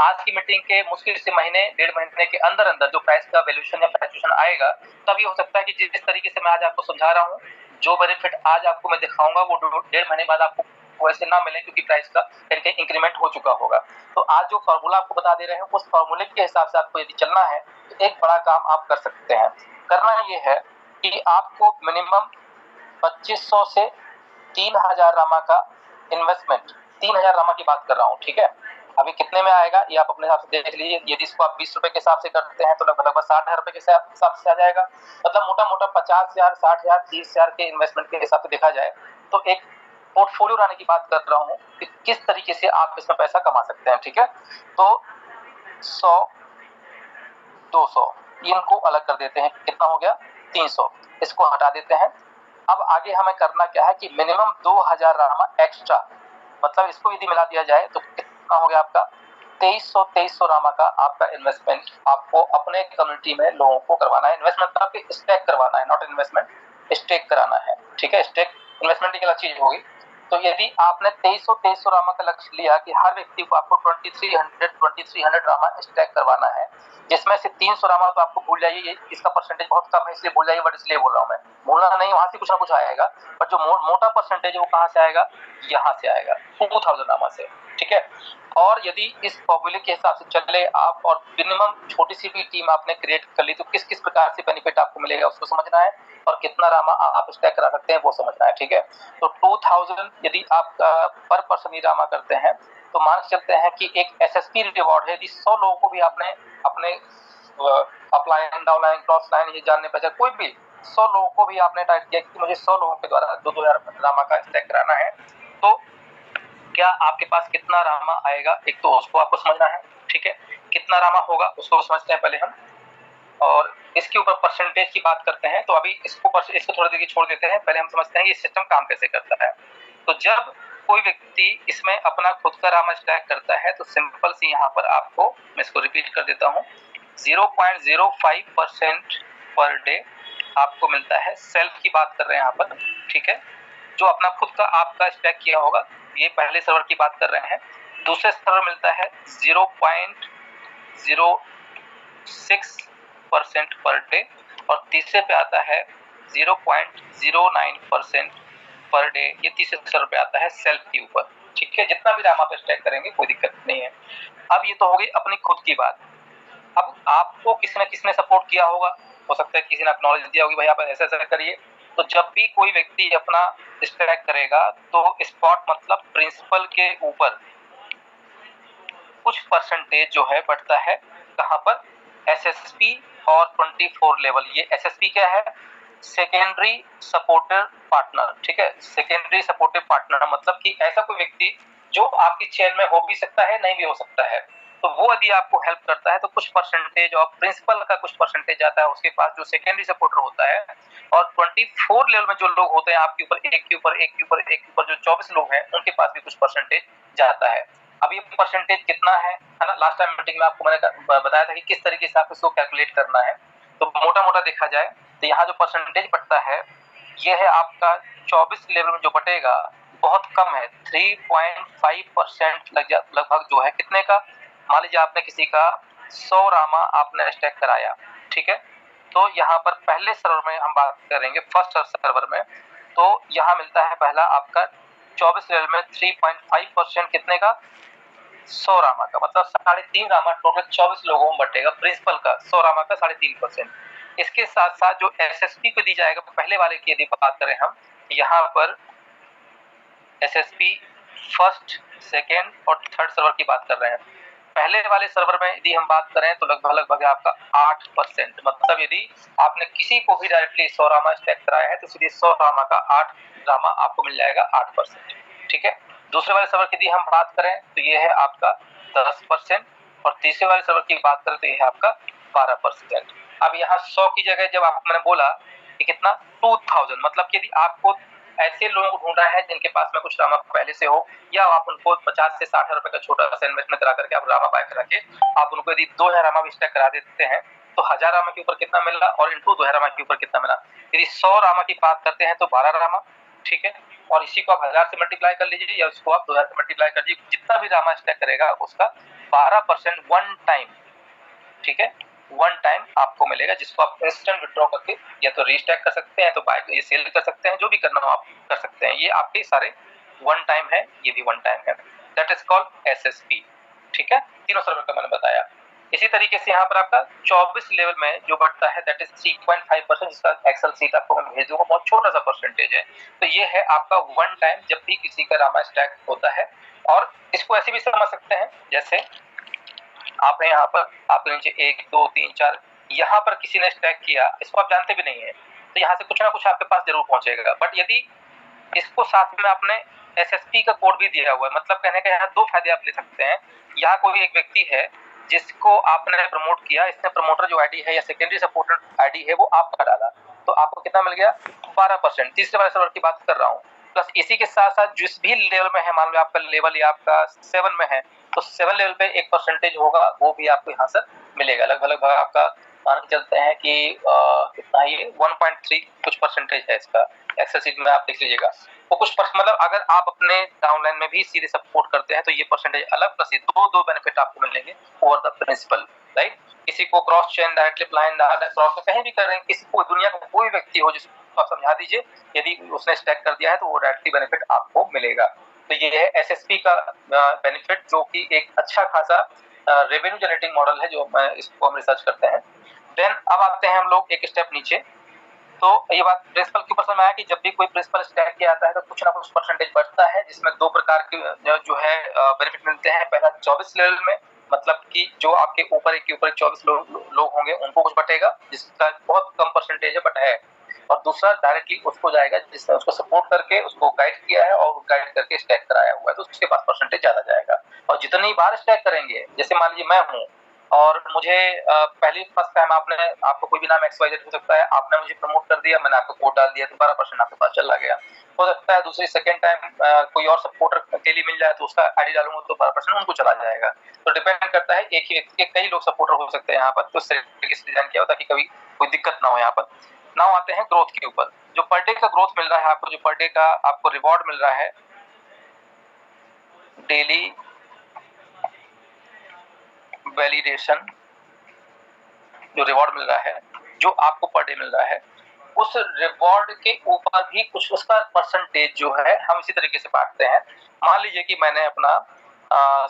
आज की मीटिंग के मुश्किल से महीने 1.5 महीने के अंदर अंदर जो प्राइस का वैल्यूएशन या प्राइस आएगा, तब ये हो सकता है कि जिस तरीके से मैं आज आपको समझा रहा हूँ, जो बेनिफिट आज आपको मैं दिखाऊंगा वो 1.5 महीने बाद आपको वैसे ना मिले, क्योंकि प्राइस का कहीं इंक्रीमेंट हो चुका होगा। तो आज जो फॉर्मूला आपको बता दे रहे हैं उस फॉर्मूले के हिसाब से आपको यदि चलना है तो एक बड़ा काम आप कर सकते हैं। करना ये है कि आपको मिनिमम 2500 से 3000 रामा का इन्वेस्टमेंट, 3000 रामा की बात कर रहा हूँ, ठीक है। अभी कितने में आएगा ये आप अपने हिसाब से देख लीजिए। यदि इसको आप 20 रुपए के हिसाब से करते हैं तो लगभग 60,000 रुपए के हिसाब से आ जाएगा। मतलब मोटा मोटा 50,000, 60,000, 30,000 के इन्वेस्टमेंट के हिसाब से देखा जाए तो एक पोर्टफोलियो बनाने की बात कर रहा हूँ कि किस तरीके से आप इसमें पैसा कमा सकते हैं, ठीक है। तो 100, 200 इनको अलग कर देते हैं, कितना हो गया 300, इसको हटा देते हैं। अब आगे हमें करना क्या है कि मिनिमम 2000 रामा एक्स्ट्रा, मतलब इसको यदि मिला दिया जाए तो कितना हो गया आपका 2300 रामा का आपका इन्वेस्टमेंट आपको अपने कम्युनिटी में लोगों को करवाना है। इन्वेस्टमेंट आपके स्टेक करवाना है, नॉट इन्वेस्टमेंट, स्टेक कराना है, ठीक है। स्टेक इन्वेस्टमेंट एक अलग चीज होगी। तो यदि आपने 2300 रामा का लक्ष्य लिया कि हर व्यक्ति को आपको 2300 रामा स्टैक करवाना है, जिसमें से 300 रामा तो आपको भूल जाइए, इसका परसेंटेज बहुत कम है इसलिए भूल जाइए, बट इसलिए बोल रहा हूँ मैं, भूलना नहीं, वहां से कुछ ना कुछ आएगा, पर जो मोटा परसेंटेज है वो कहाँ से आएगा, यहाँ से आएगा 2000 रामा से, ठीक है। और यदि इस फॉर्मूले के हिसाब से चले आप और मिनिमम छोटी सी भी टीम आपने क्रिएट कर ली तो किस किस प्रकार से बेनिफिट आपको मिलेगा उसको समझना है, और कितना रामा आप स्टैक करा सकते हैं वो समझना है, ठीक है। तो 2000 यदि आप पर पर्सन ही रामा करते हैं तो मान के चलते हैं कि एक एसएसपी रिवॉर्ड है, यदि 100 लोगों को भी आपने अपने अपलाइन, डाउनलाइन, क्रॉस लाइन, ये जानने पे कोई भी 100 लोगों को भी आपने टाइप किया कि मुझे 100 लोगों के द्वारा 2000 रामा का स्टैक कराना है, तो क्या आपके पास कितना रामा आएगा, एक तो उसको आपको समझना है, ठीक है। कितना रामा होगा उसको समझते हैं पहले हम, और इसके ऊपर परसेंटेज की बात करते हैं। तो अभी इसको थोड़ी देर छोड़ देते हैं, पहले हम समझते हैं ये सिस्टम काम कैसे करता है। तो जब कोई व्यक्ति इसमें अपना खुद का रामा स्टैक करता है तो सिंपल सी यहाँ पर आपको, मैं इसको रिपीट कर देता हूँ, 0.05% पर डे आपको मिलता है। सेल्फ की बात कर रहे हैं यहाँ पर, ठीक है, जो अपना खुद का आपका स्टैक किया होगा, ये पहले सर्वर की बात कर रहे हैं। दूसरे सर्वर मिलता है 0.06% पर डे, और तीसरे पे आता है 0.09% पर डे, ये तीसरे सर्वर पे आता है सेल्फ के ऊपर, ठीक है। जितना भी राम आप स्टैक करेंगे कोई दिक्कत नहीं है। अब ये तो हो गई अपनी खुद की बात। अब आपको किसी न किसी ने सपोर्ट किया होगा, हो सकता है किसी ने नॉलेज दिया होगी भाई आप ऐसा ऐसा करिए। तो जब भी कोई व्यक्ति अपना स्टैक करेगा तो स्पॉट मतलब प्रिंसिपल के ऊपर कुछ परसेंटेज जो है बढ़ता है, कहां पर, एसएसपी और 24 लेवल। ये एसएसपी क्या है, सेकेंडरी सपोर्टर पार्टनर, ठीक है। सेकेंडरी सपोर्टिव पार्टनर मतलब कि ऐसा कोई व्यक्ति जो आपकी चेन में हो भी सकता है, नहीं भी हो सकता है, तो वो यदि आपको हेल्प करता है तो कुछ परसेंटेज और प्रिंसिपल का कुछ परसेंटेज आता है उसके पास, जो सेकेंडरी सपोर्टर होता है। और 24 लेवल में जो लोग होते हैं आपके ऊपर, एक के ऊपर एक के ऊपर एक के ऊपर जो 24 लोग हैं उनके पास भी कुछ परसेंटेज जाता है। अब ये परसेंटेज कितना है ना, लास्ट टाइम मीटिंग में आपको मैंने बताया था कि किस तरीके से आपको इसको कैलकुलेट करना है। तो मोटा मोटा देखा जाए तो यहाँ जो परसेंटेज बढ़ता है ये है आपका 24 लेवल में जो बटेगा बहुत कम है, 3.5% लगभग जो है कितने का, मान लीजिए आपने किसी का 100 रामा आपने स्टैक कराया, ठीक है। तो यहाँ पर पहले सर्वर में हम बात करेंगे, फर्स्ट सर्वर में, तो यहाँ मिलता है पहला आपका 24 लेवल में 3.5% कितने का, 100 रामा का, मतलब 3.5 रामा टोटल 24 लोगों में बटेगा प्रिंसिपल का, 100 रामा का 3.5%। इसके साथ साथ जो एसएसपी को दी जाएगा, पहले वाले की यदि बात करें हम, यहाँ पर एसएसपी फर्स्ट, सेकेंड और थर्ड सर्वर की बात कर रहे हैं। पहले वाले सर्वर में यदि हम बात करें तो लगभग आपका 8%, मतलब यदि आपने किसी को भी डायरेक्टली 100 रामा स्टैक कराया है तो सीधे 100 रामा का 8 रामा आपको मिल जाएगा, 8%, ठीक है। दूसरे वाले सर्वर की यदि हम बात करें तो ये है आपका 10%, और तीसरे वाले सर्वर की बात करें तो ये है आपका 12%। अब यहाँ 100 की जगह जब आपको मैंने बोला कि कितना 2000, मतलब कि यदि आपको ऐसे लोगों को ढूंढना है जिनके पास में कुछ रामा पहले से हो, या आप उनको 50 से 60 रुपए का छोटा सा इन्वेस्टमेंट करा करके आप रामा बाय करा के आप उनको यदि 2000 रामा भी स्टैक करा देते हैं तो 1000 रामा के ऊपर कितना मिला, और इंटू 2000 रामा के ऊपर कितना मिला। यदि 100 रामा की बात करते हैं तो 12 रामा, ठीक है। और इसी को आप 1000 से मल्टीप्लाई कर लीजिए या उसको आप 2000 से मल्टीप्लाई कर लीजिए, जितना भी रामा स्टैक करेगा उसका 12% वन टाइम, ठीक है, वन टाइम आपको मिलेगा, जिसको आप इंस्टेंट विड्रॉ करके या तो रीस्टैक कर सकते हैं, तो बाय ये सेल कर सकते हैं, जो भी करना हो आप कर सकते हैं। ये आपके सारे वन टाइम है, ये भी वन टाइम है, दैट इज कॉल्ड एसएसपी, ठीक है। तीनों सर्वर का मैंने बताया। इसी तरीके से यहाँ पर आपका 24 लेवल में जो बढ़ता है दैट इज 3.5%, जिसका एक्सेल सीट आपको मैं भेज दूंगा, बहुत छोटा सा परसेंटेज है। तो ये है आपका वन टाइम जब भी किसी का रामा स्टैक होता है। और इसको ऐसे भी समझ सकते हैं जैसे आपने यहाँ पर आपके नीचे 1 2 3 4 यहाँ पर किसी ने स्टैक किया, इसको आप जानते भी नहीं है, तो यहाँ से कुछ ना कुछ आपके पास जरूर पहुंचेगा। बट यदि इसको साथ में आपने एसएसपी का कोड भी दिया हुआ है, मतलब कहने का यहाँ दो फायदे आप ले सकते हैं। यहाँ कोई एक व्यक्ति है जिसको आपने प्रमोट किया, इसने प्रमोटर जो आईडी है या सेकेंडरी सपोर्टर आईडी है वो आपका डाला, तो आपको कितना मिल गया 12%। तीसरे वाले सर्वर की बात कर रहा हूँ। प्लस इसी के साथ साथ जिस भी लेवल में है, मान लो आपका लेवल या आपका 7 में है, तो 7 लेवल पे एक परसेंटेज होगा, वो भी आपको यहाँ से मिलेगा। लगभग आपका मान के चलते हैं कि कितना ये 1.3 कुछ परसेंटेज है इसका। एक्सेल शीट में आप देख लीजिएगा वो कुछ मतलब अगर आप अपने डाउनलाइन में भी सीधे सपोर्ट करते हैं तो ये परसेंटेज अलग, प्लस ये दो बेनिफिट आपको मिलेंगे ओवर द प्रिंसिपल, राइट। किसी को cross chain directly apply cross कहीं भी कर रहे हैं, किसी को दुनिया का कोई व्यक्ति हो जिसको आप समझा दीजिए, यदि उसने स्टैक कर दिया है तो वो डायरेक्टली बेनिफिट आपको मिलेगा। तो ये है एसएसपी का बेनिफिट, जो कि एक अच्छा खासा रेवेन्यू जनरेटिंग मॉडल है, जो इसको हम रिसर्च करते हैं। देन अब आते हैं हम लोग एक स्टेप नीचे। तो ये बात प्रिंसिपल के ऊपर समझ आया कि जब भी कोई प्रिंसिपल स्टैक किया आता है तो कुछ ना कुछ परसेंटेज बढ़ता है, जिसमें दो प्रकार के जो है बेनिफिट मिलते हैं। पहला 24 लेवल में, मतलब कि जो आपके ऊपर एक के ऊपर 24 लोग होंगे उनको कुछ बटेगा, जिसका बहुत कम परसेंटेज है बट है। और दूसरा डायरेक्टली उसको जाएगा जिसने उसको सपोर्ट करके उसको गाइड किया है और गाइड करके स्टैक कराया हुआ है, तो उसके पास परसेंटेज ज्यादा जाएगा। और जितनी बार स्टैक करेंगे, जैसे मान लीजिए मैं हूँ और मुझे पहली फर्स्ट टाइम आपको कोई भी नाम XYZ हो सकता है, आपने मुझे प्रमोट कर दिया, मैंने आपको कोड डाल दिया तो 12% आपके पास चला गया। हो सकता है दूसरी सेकंड टाइम कोई और सपोर्टर के लिए मिल जाए तो उसका आईडी डालूंगा तो 12% उनको चला जाएगा। तो डिपेंड करता है, एक ही व्यक्ति के कई लोग सपोर्टर हो सकते हैं यहाँ पर, तो इस तरीके से डिजाइन किया होता है कि कभी कोई दिक्कत ना हो यहाँ पर। नाउ आते हैं ग्रोथ के ऊपर। जो पर डे का ग्रोथ मिल रहा है आपको, जो पर डे का आपको रिवॉर्ड मिल रहा है, डेली वैलिडेशन जो रिवॉर्ड मिल रहा है, जो आपको पर डे मिल रहा है, उस रिवॉर्ड के ऊपर भी कुछ उसका परसेंटेज जो है हम इसी तरीके से बांटते हैं। मान लीजिए कि मैंने अपना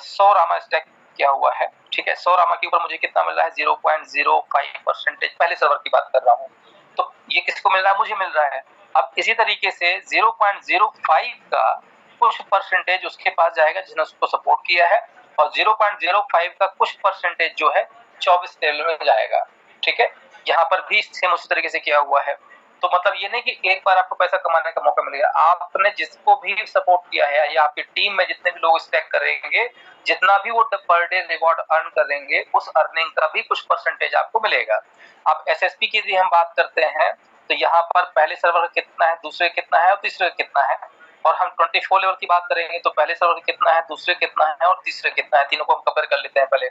100 रामा स्टैक किया हुआ है, ठीक है। 100 रामा के ऊपर मुझे कितना मिल रहा है 0.05%, पहले सर्वर की बात कर रहा हूँ। तो ये किसको मिल रहा है, मुझे मिल रहा है। अब इसी तरीके से 0.05 का कुछ परसेंटेज उसके पास जाएगा जिसने उसको सपोर्ट किया है, और 0.05 का कुछ परसेंटेज जो है 24 लेवल में जाएगा, ठीक है। यहाँ पर भी सेम उसी तरीके से किया हुआ है। तो मतलब ये नहीं कि एक बार आपको पैसा कमाने का मौका मिलेगा, आपने जिसको भी सपोर्ट किया है या आपकी टीम में जितने भी लोग स्टैक करेंगे, जितना भी वो पर डे रिवॉर्ड अर्न करेंगे, उस अर्निंग का भी कुछ परसेंटेज आपको मिलेगा। अब एसएसपी की यदि हम बात करते हैं तो यहाँ पर पहले सर्वर का कितना है, दूसरे कितना है और तीसरे कितना है। और हम 24 लेवल की बात करेंगे तो पहले सर्वर कितना है, दूसरे कितना है और तीसरे कितना है, तीनों को हम कंपेयर कर लेते हैं पहले।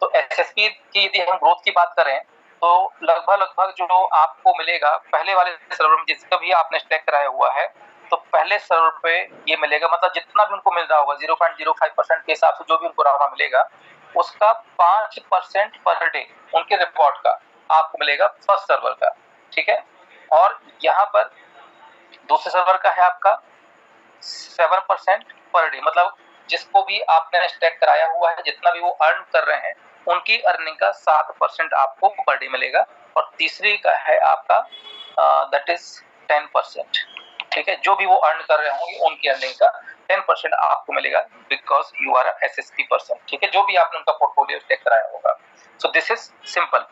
तो एसएसपी की यदि हम ग्रोथ की बात करें तो लगभग जो आपको मिलेगा पहले वाले सर्वर में, जिसका भी आपने स्टैक कराया हुआ है, तो पहले सर्वर पे ये मिलेगा, मतलब जितना भी उनको मिल रहा होगा 0.05% के हिसाब से जो भी उनको रामा मिलेगा, उसका 5% पर डे उनके रिपोर्ट का आपको मिलेगा फर्स्ट सर्वर का, ठीक है। और यहाँ पर दूसरे सर्वर का है आपका 7% पर डे, मतलब जिसको भी आपने स्टैक कराया हुआ है, जितना भी वो अर्न कर रहे हैं, उनकी अर्निंग का 7% आपको पर डे मिलेगा। और तीसरी का है आपका दैट इज 10%, ठीक है। जो भी वो अर्न कर रहे होंगे उनकी अर्निंग का 10% आपको मिलेगा, because you are SSP person, ठीक है, जो भी आपने उनका पोर्टफोलियो स्टैक कराया होगा। So this is simple.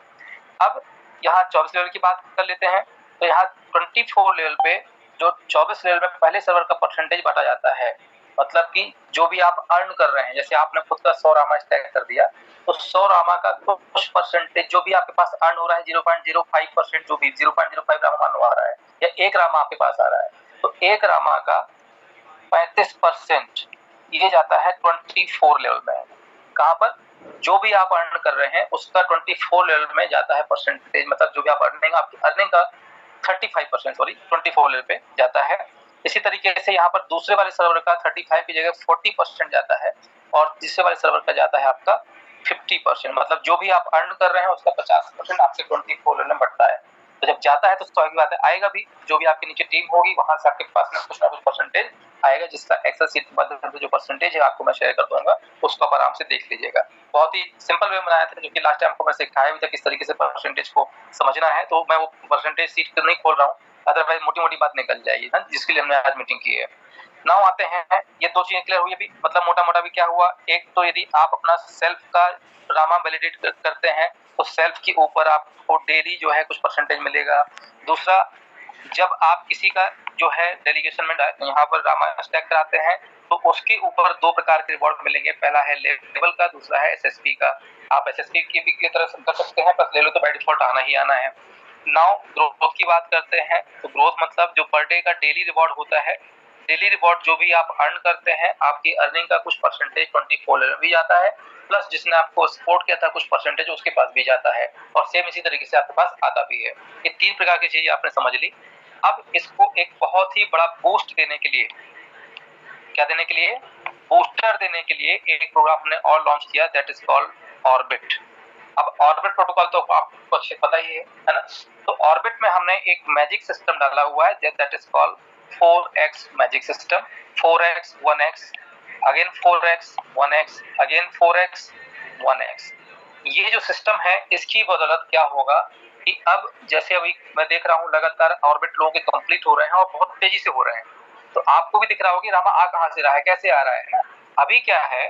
अब यहाँ 24 लेवल की बात कर लेते हैं। तो यहाँ 24 लेवल पे जो 24 लेवल में पहले सर्वर का परसेंटेज बांटा जाता है, मतलब कि जो भी आप अर्न कर रहे हैं, जैसे आपने खुद का 100 रामा स्टैक कर दिया, तो 100 रामा का कुछ परसेंटेज जो भी आपके पास अर्न हो रहा है 0.05%, जो भी 0.05 रामा मान आ रहा है या एक रामा आपके पास आ रहा है, तो एक रामा का 35% ये जाता है 24 लेवल में। कहाँ पर जो भी आप अर्न कर रहे हैं उसका 24 लेवल में जाता है परसेंटेज, मतलब जो भी आप आपकी अर्निंग का 35% 24 लेवल पे जाता है। इसी तरीके से यहाँ पर दूसरे वाले सर्वर का 35 की जगह 40% जाता है, और तीसरे वाले सर्वर का जाता है आपका 50%, मतलब जो भी आप अर्न कर रहे हैं उसका 50% आपके 24 लेवल में बढ़ता है। तो जब जाता है तो स्वाभाविक बात है आएगा भी, जो भी आपके नीचे टीम होगी वहां से आपके पास में कुछ ना कुछ परसेंटेज आएगा, जिसका एक्सेल शीट के माध्यम से जो परसेंटेज है आपको मैं शेयर कर दूंगा, उसको आप आराम से देख लीजिएगा। बहुत ही सिंपल वे बनाया था, जो कि लास्ट टाइम आपको मैंने सिखाया भी था किस तरीके से परसेंटेज को समझना है, तो मैं वो परसेंटेज शीट तो नहीं खोल रहा हूँ, अदरवाइज मोटी मोटी बात निकल जाएगी ना, जिसके लिए हमने आज मीटिंग की है। नाउ आते हैं, ये दो चीजें क्लियर हुई अभी, मतलब मोटा मोटा भी क्या हुआ, एक तो यदि आप अपना सेल्फ का रामा वैलिडेट करते हैं तो सेल्फ के ऊपर आपको डेली जो है कुछ परसेंटेज मिलेगा। दूसरा, जब आप किसी का जो है डेलीगेशन में यहाँ पर रामा स्टैक कराते हैं तो उसके ऊपर दो प्रकार के रिवॉर्ड मिलेंगे, पहला है लेवल का, दूसरा है एसएसपी का। आप एसएसपी की भी की तरह कर सकते हैं, बस लेवल तो बाय डिफॉल्ट आना ही आना है। नाउ ग्रोथ की बात करते हैं, तो ग्रोथ मतलब जो पर डे का डेली रिवॉर्ड होता है, डेली रिवॉर्ड जो भी आप अर्न करते हैं, आपकी अर्निंग का कुछ परसेंटेज 24 लेवल भी जाता है, प्लस जिसने आपको सपोर्ट किया था कुछ परसेंटेज उसके पास भी जाता है, और सेम इसी तरीके से आपके पास आता भी है। ये तीन प्रकार की चीजें आपने समझ ली। अब इसको एक बहुत ही बड़ा बूस्ट देने के लिए, क्या देने के लिए, बूस्टर देने के लिए एक प्रोग्राम हमने और लॉन्च किया, दैट इज कॉल्ड ऑर्बिट। अब ऑर्बिट प्रोटोकॉल तो आपको अच्छे पता ही है ना, तो ऑर्बिट में हमने एक मैजिक सिस्टम डाला हुआ है, that is called 4x magic system. 4x 1x again 4x 1x again 4x 1x। ये जो सिस्टम है इसकी बदौलत क्या होगा कि अब जैसे अभी मैं देख रहा हूँ लगातार ऑर्बिट लोगों के कंप्लीट हो रहे हैं और बहुत तेजी से हो रहे हैं, तो आपको भी दिख रहा होगा कि रामा आ कहां से रहा है, कैसे आ रहा है। अभी क्या है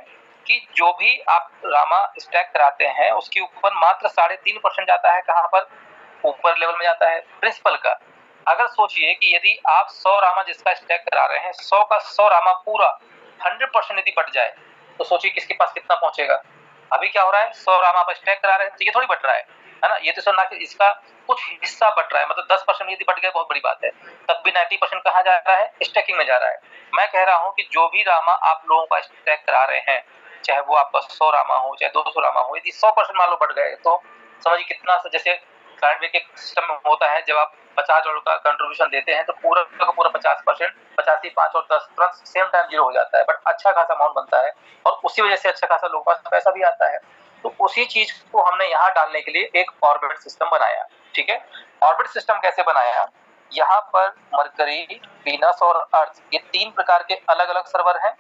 कि जो भी आप रामा स्टैक कराते हैं उसके ऊपर मात्र 3.5% जाता है, कहां पर, ऊपर लेवल में जाता है प्रिंसिपल का। अगर सोचिए कि यदि आप 100 रामा जिसका स्टैक करा रहे हैं, 100 का 100 रामा पूरा 100% यदि बढ़ जाए तो सोचिए किसके पास कितना पहुंचेगा। अभी क्या हो रहा है, 100 रामा आप स्टैक करा रहे हैं तो ये थोड़ी बढ़ रहा है ना, ये तो सुनना कि इसका कुछ हिस्सा बढ़ रहा है, मतलब 10% यदि बढ़ गया बहुत बड़ी बात है, तब भी 90% कहाँ जा रहा है, स्टैकिंग में जा रहा है। मैं कह रहा हूँ कि जो भी रामा आप लोगों का स्टैक करा रहे हैं, चाहे वो आपका 100 रामा हो चाहे 200 रामा हो, यदि 100% मान लो बढ़ गए तो समझिए कितना, जैसे क्लाइंट के सिस्टम में होता है, जब आप $50 का कंट्रीब्यूशन देते हैं तो पूरा का पूरा 50%, 85 5 और 10 तुरंत सेम टाइम जीरो हो जाता है, बट अच्छा खासा अमाउंट बनता है और उसी वजह से अच्छा खासा लोगों के पास पैसा भी आता है। तो उसी चीज को हमने यहाँ डालने के लिए एक ऑर्बिट सिस्टम बनाया। ठीक है, ऑर्बिट सिस्टम कैसे बनाया, यहाँ पर मरकरी, वीनस और अर्थ, ये तीन प्रकार के अलग अलग सर्वर हैं।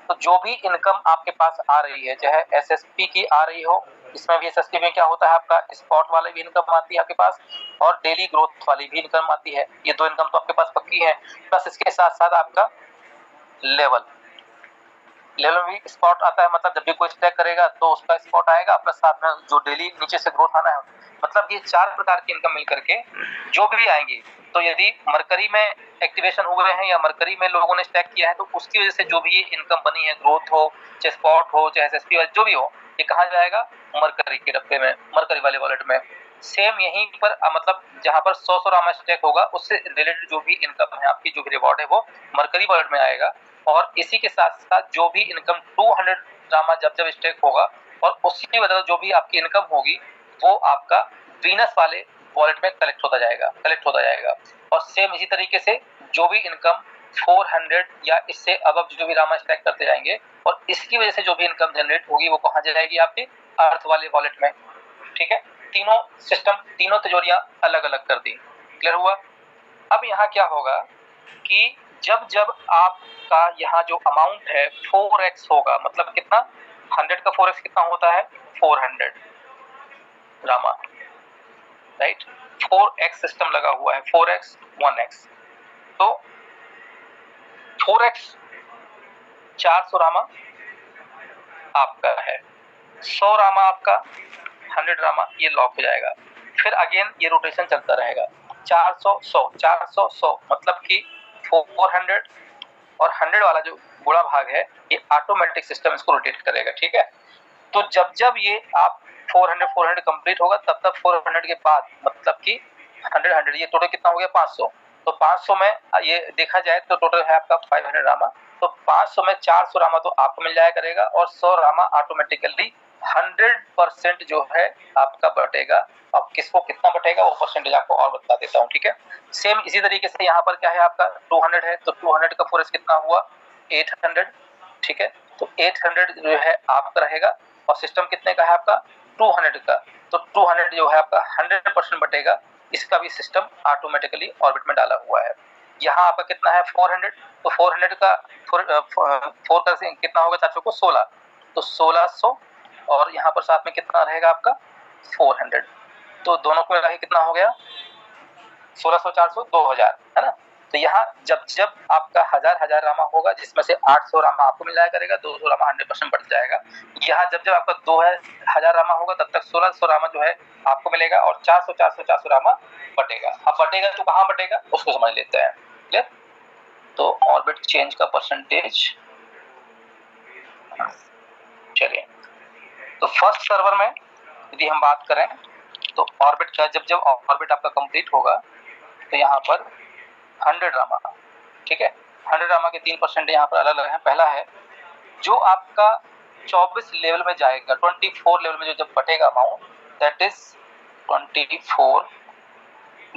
तो जो भी इनकम आपके पास आ रही है, चाहे एसएसपी की आ रही हो, इसमें भी एसएसपी में क्या होता है आपका स्पॉट वाले भी इनकम आती है आपके पास, और डेली ग्रोथ वाली भी इनकम आती है, ये दो इनकम तो आपके पास पक्की है। प्लस इसके साथ साथ आपका लेवल में भी स्पॉट आता है, मतलब जब भी कोई स्टैक करेगा तो उसका स्पॉट आएगा, प्लस साथ में जो डेली नीचे से ग्रोथ आना है, मतलब ये चार प्रकार की इनकम मिल करके जो भी आएंगी। तो यदि मरकरी में एक्टिवेशन हुए हैं या मरकरी में लोगों ने स्टैक किया है तो उसकी वजह से जो भी ये इनकम बनी है, ग्रोथ हो चाहे स्पॉट हो चाहे एसएसपी जो भी हो, ये कहाँ जाएगा, मरकरी के डब्बे में, मरकरी वाले वॉलेट में। सेम यहीं पर मतलब जहां पर 100 रामा स्टैक होगा उससे रिलेटेड जो भी इनकम है आपकी, जो भी रिवॉर्ड है वो मरकरी वॉलेट में आएगा। और इसी के साथ साथ जो भी इनकम 200 रामा जब जब स्टैक होगा और उसी की वजह से जो भी आपकी इनकम होगी वो आपका वीनस वाले वॉलेट में कलेक्ट होता जाएगा। और सेम इसी तरीके से जो भी इनकम 400 या इससे अब जो भी रामा स्टैक करते जाएंगे और इसकी वजह से जो भी इनकम जनरेट होगी वो कहाँ जाएगी, आपके अर्थ वाले वॉलेट में। ठीक है, तीनों सिस्टम, तीनों तिजोरियां अलग अलग कर दी। क्लियर हुआ। अब यहाँ क्या होगा कि जब जब आपका यहाँ जो अमाउंट है 4x होगा, मतलब कितना, 100 का 4x कितना होता है, 400 रामा, राइट। 4x सिस्टम लगा हुआ है, 4x 1x, तो 4x 400 रामा आपका है, 100 रामा आपका, 100 रामा ये लॉक हो जाएगा। फिर अगेन ये रोटेशन चलता रहेगा, 400 100 400 100, मतलब कि 400 और 100 वाला जो गुणा भाग है ये ऑटोमेटिक सिस्टम इसको रोटेट करेगा। ठीक है, तो जब जब ये आप 400 कंप्लीट होगा तब तक 400 के बाद मतलब कि 100 ये टोटल कितना हो गया, 500। तो 500 में ये देखा जाए तो टोटल है आपका 500 रामा, तो 500 में 400 रामा तो आपको मिल जाया करेगा और 100 रामा ऑटोमेटिकली 100% जो है आपका बटेगा। अब किसको कितना बटेगा वो परसेंटेज आपको और बता देता हूँ। ठीक है, सेम इसी तरीके से यहाँ पर क्या है आपका 200 है, तो 200 का 4x कितना हुआ, 800। ठीक है, तो 800 जो है आपका रहेगा और सिस्टम कितने का है आपका, 200 का, तो 200 जो है आपका 100% बटेगा। इसका भी सिस्टम ऑटोमेटिकली ऑर्बिट में डाला हुआ है। यहाँ आपका कितना है 400, तो 400 का 4 का कितना होगा साथियों को 16, तो 1600 और यहाँ पर साथ में कितना रहेगा आपका 400, तो दोनों को मिला के कितना हो गया 1600 400 2000, है ना। तो यहाँ जब जब आपका 1000 रामा होगा जिसमें से 800 रामा आपको मिल जाया करेगा, 200 रामा 100% बढ़ जाएगा। यहाँ जब जब आपका 2000 रामा होगा तब तक 1600 रामा जो है आपको मिलेगा और 400 रामा बटेगा। अब बटेगा तो कहाँ बटेगा उसको समझ लेते हैं, क्लियर। तो ऑर्बिट चेंज का परसेंटेज, चलिए तो फर्स्ट सर्वर में यदि हम बात करें तो ऑर्बिट का जब जब ऑर्बिट आपका कंप्लीट होगा तो यहाँ पर 100 रामा, ठीक है, 100 रामा के 3% यहाँ पर अलग अलग हैं। पहला है जो आपका 24 लेवल में जाएगा, 24 लेवल में जो जब बटेगा अमाउंट, दैट इज 24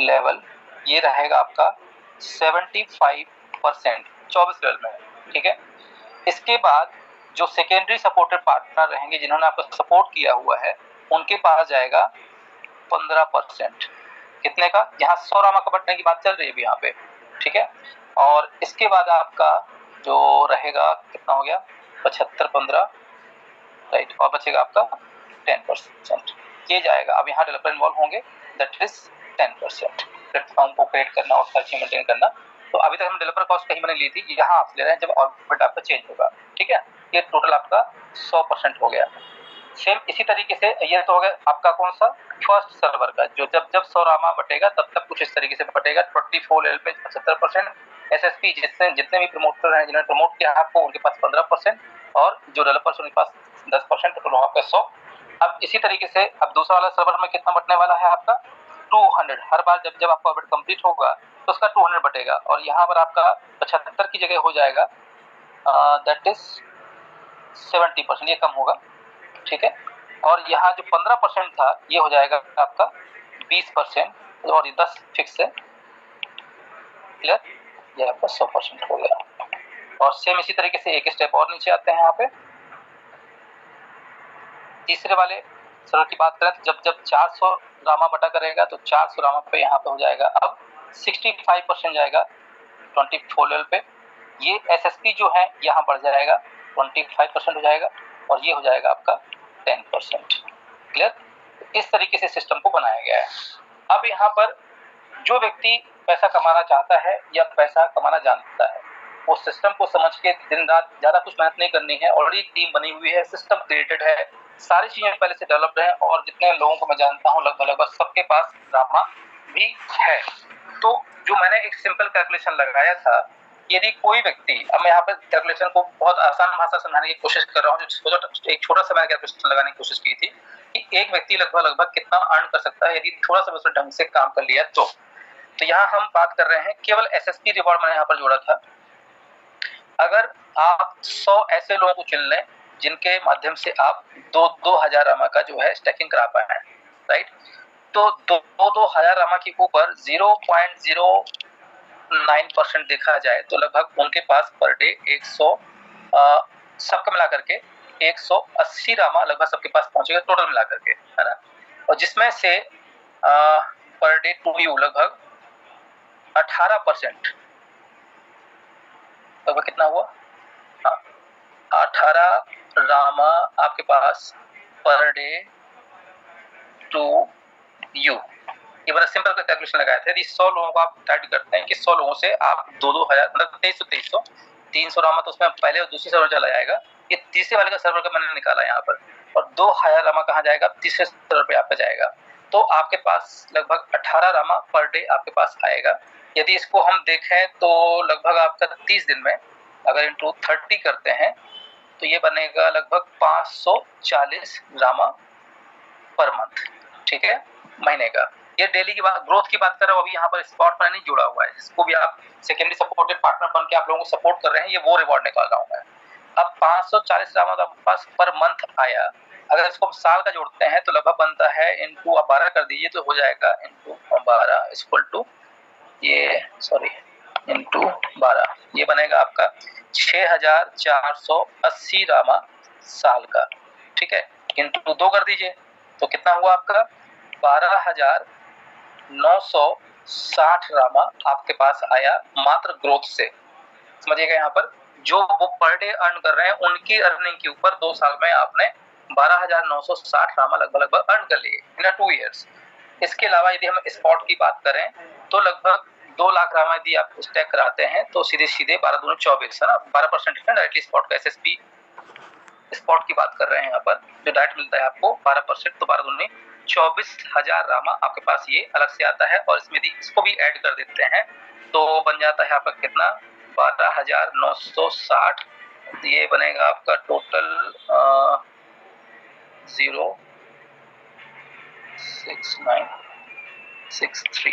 लेवल, ये रहेगा आपका 75% 24 लेवल में, ठीक है। इसके बाद जो सेकेंडरी सपोर्टेड पार्टनर रहेंगे जिन्होंने आपको सपोर्ट किया हुआ है उनके पास जाएगा 15%, कितने का, यहाँ 100 रामा का बटने की बात चल रही है यहाँ पे, ठीक है। और इसके बाद आपका जो रहेगा कितना हो गया 75 15, राइट, और बचेगा आपका 10%, ये जाएगा। अब यहाँ डेवलपर इन्वॉल्व होंगे, दैट इज 10%, प्लेटफॉर्म को क्रिएट करना और सर्चिंग मेंटेन करना। तो अभी तक हम डेवलपर कॉस्ट कहीं मैंने ली थी, यहाँ आप ले रहे हैं जब ऑर्बिट आपका चेंज होगा, ठीक है। ये टोटल आपका 100% हो गया। सेम इसी तरीके से ये तो हो गया आपका कौन सा फर्स्ट सर्वर का, जो जब जब 100 रामा बटेगा तब तक कुछ इस तरीके से बटेगा। 24 लेवल पे 75%, एसएसपी जितने भी प्रमोटर हैं जिन्होंने प्रमोट किया आपको उनके पास 15% और जो डेवलपर्स उनके पास 10%, टोटल आपका 100। अब इसी तरीके से अब दूसरा वाला सर्वर में कितना बटने वाला है आपका 200, हर बार जब जब आपका ऑर्बिट कंप्लीट होगा तो उसका 200 बटेगा और यहाँ पर आपका 75 की जगह हो जाएगा दैट इज 70%, ये कम होगा, ठीक है। और यहाँ जो 15% था ये हो जाएगा आपका 20% और ये 10 फिक्स है, क्लियर, ये आपका 100% हो गया। और सेम इसी तरीके से एक स्टेप और नीचे आते हैं यहाँ पे तीसरे वाले सर्वर की बात करें तो जब जब 400 रामा बटा करेगा तो 400 रामा पे यहाँ पे हो जाएगा अब 65% जाएगा 24 लेवल पे। ये एसएसपी जो है यहाँ बढ़ जाएगा 25% हो जाएगा और ये हो जाएगा आपका 10%, क्लियर। इस तरीके से सिस्टम को बनाया गया है। अब यहाँ पर जो व्यक्ति पैसा कमाना चाहता है या पैसा कमाना जानता है वो सिस्टम को समझ के दिन रात ज्यादा कुछ मेहनत नहीं करनी है, ऑलरेडी टीम बनी हुई है, सिस्टम क्रिएटेड है, सारी चीजें पहले से डेवलप्ड है और जितने लोगों को मैं जानता हूँ लगभग सबके पास रामा भी है। तो जो मैंने एक सिंपल कैलकुलेशन लगाया था, यदि कोई व्यक्ति, अब मैं यहाँ पर कैलकुलेशन को बहुत आसान भाषा समझाने की कोशिश कर रहा हूँ, एक छोटा सा मैंने कैलकुलेशन लगाने की कोशिश की थी कि एक व्यक्ति लगभग कितना अर्न कर सकता है यदि थोड़ा सा उसने ढंग से काम कर लिया तो यहाँ हम बात कर रहे हैं केवल एसएसपी रिवॉर्ड मैंने यहाँ पर जोड़ा था। अगर आप 100 ऐसे लोगों को चुन लें जिनके माध्यम से आप 2,000 रामा का जो है स्टैकिंग करा पाए हैं, राइट, तो 2,000 रामा के ऊपर 0.09% देखा जाए तो लगभग उनके पास पर डे 100 सबका मिला करके 180 रामा लगभग सबके पास पहुंचेगा टोटल मिला करके, है ना। और जिसमें से पर डे टू यू लगभग 18%, लगभग कितना हुआ 18 रामा आपके पास पर डे टू यू। ये बड़ा सिंपल का कैलकुलेशन लगाया था। यदि 100 लोगों को आप टारगेट करते हैं कि 100 लोगों से आप 2,000 मतलब 2300 300 रामा तो उसमें पहले और दूसरी सर्वर चला जाएगा, ये तीसरे वाले का सर्वर का मैंने निकाला यहाँ पर, और 2,000 रामा कहाँ जाएगा तीसरे सर्वर पे आपका जाएगा, तो आपके पास लगभग 18 रामा पर डे आपके पास आएगा। यदि इसको हम देखें तो लगभग आपका 30 दिन में अगर इंटू 30 करते हैं तो ये बनेगा लगभग 540 रामा पर मंथ, ठीक है, महीने का। ये डेली की बात ग्रोथ की बात कर रहा हूँ, अभी यहाँ पर स्पॉट पर नहीं जुड़ा हुआ है, जिसको भी आप सेकेंडरी सपोर्टेड पार्टनर बन के आप लोगों को सपोर्ट कर रहे हैं, ये वो रिवॉर्ड निकाल रहा हूँ मैं। अब 540 रामा तो आपके पास पर मंथ आया, अगर इसको साल का जोड़ते हैं तो लगभग बनता है इंटू आप 12 कर दीजिए तो हो जाएगा इंटू 12 इक्वल टू ये इंटू 12, ये बनेगा आपका 6,480 रामा साल का, ठीक है, इंटू 2 कर दीजिए तो कितना हुआ आपका 12,000 960 रामा आपके पास आया मात्र ग्रोथ से। समझिएगा, यहाँ पर जो वो पर डे अर्न कर रहे हैं उनकी अर्निंग के ऊपर 2 साल में आपने 12,960 रामा लगभग अर्न कर लिए इन 2 ईयर्स। इसके अलावा यदि हम स्पॉट की बात करें तो लगभग 2 लाख रामा यदि आप स्टैक कराते हैं तो सीधे सीधे 12 दूनी 24 है ना, 12% है डायरेक्टली स्पॉट का। SSP स्पॉट की बात कर रहे हैं यहाँ पर, जो डायरेक्ट मिलता है आपको 12%, तो 12 दूनी 24,000 रामा आपके पास ये अलग से आता है। और इसमें इसको भी ऐड कर देते हैं तो बन जाता है आपका कितना, 12,960। ये बनेगा आपका टोटल 06963,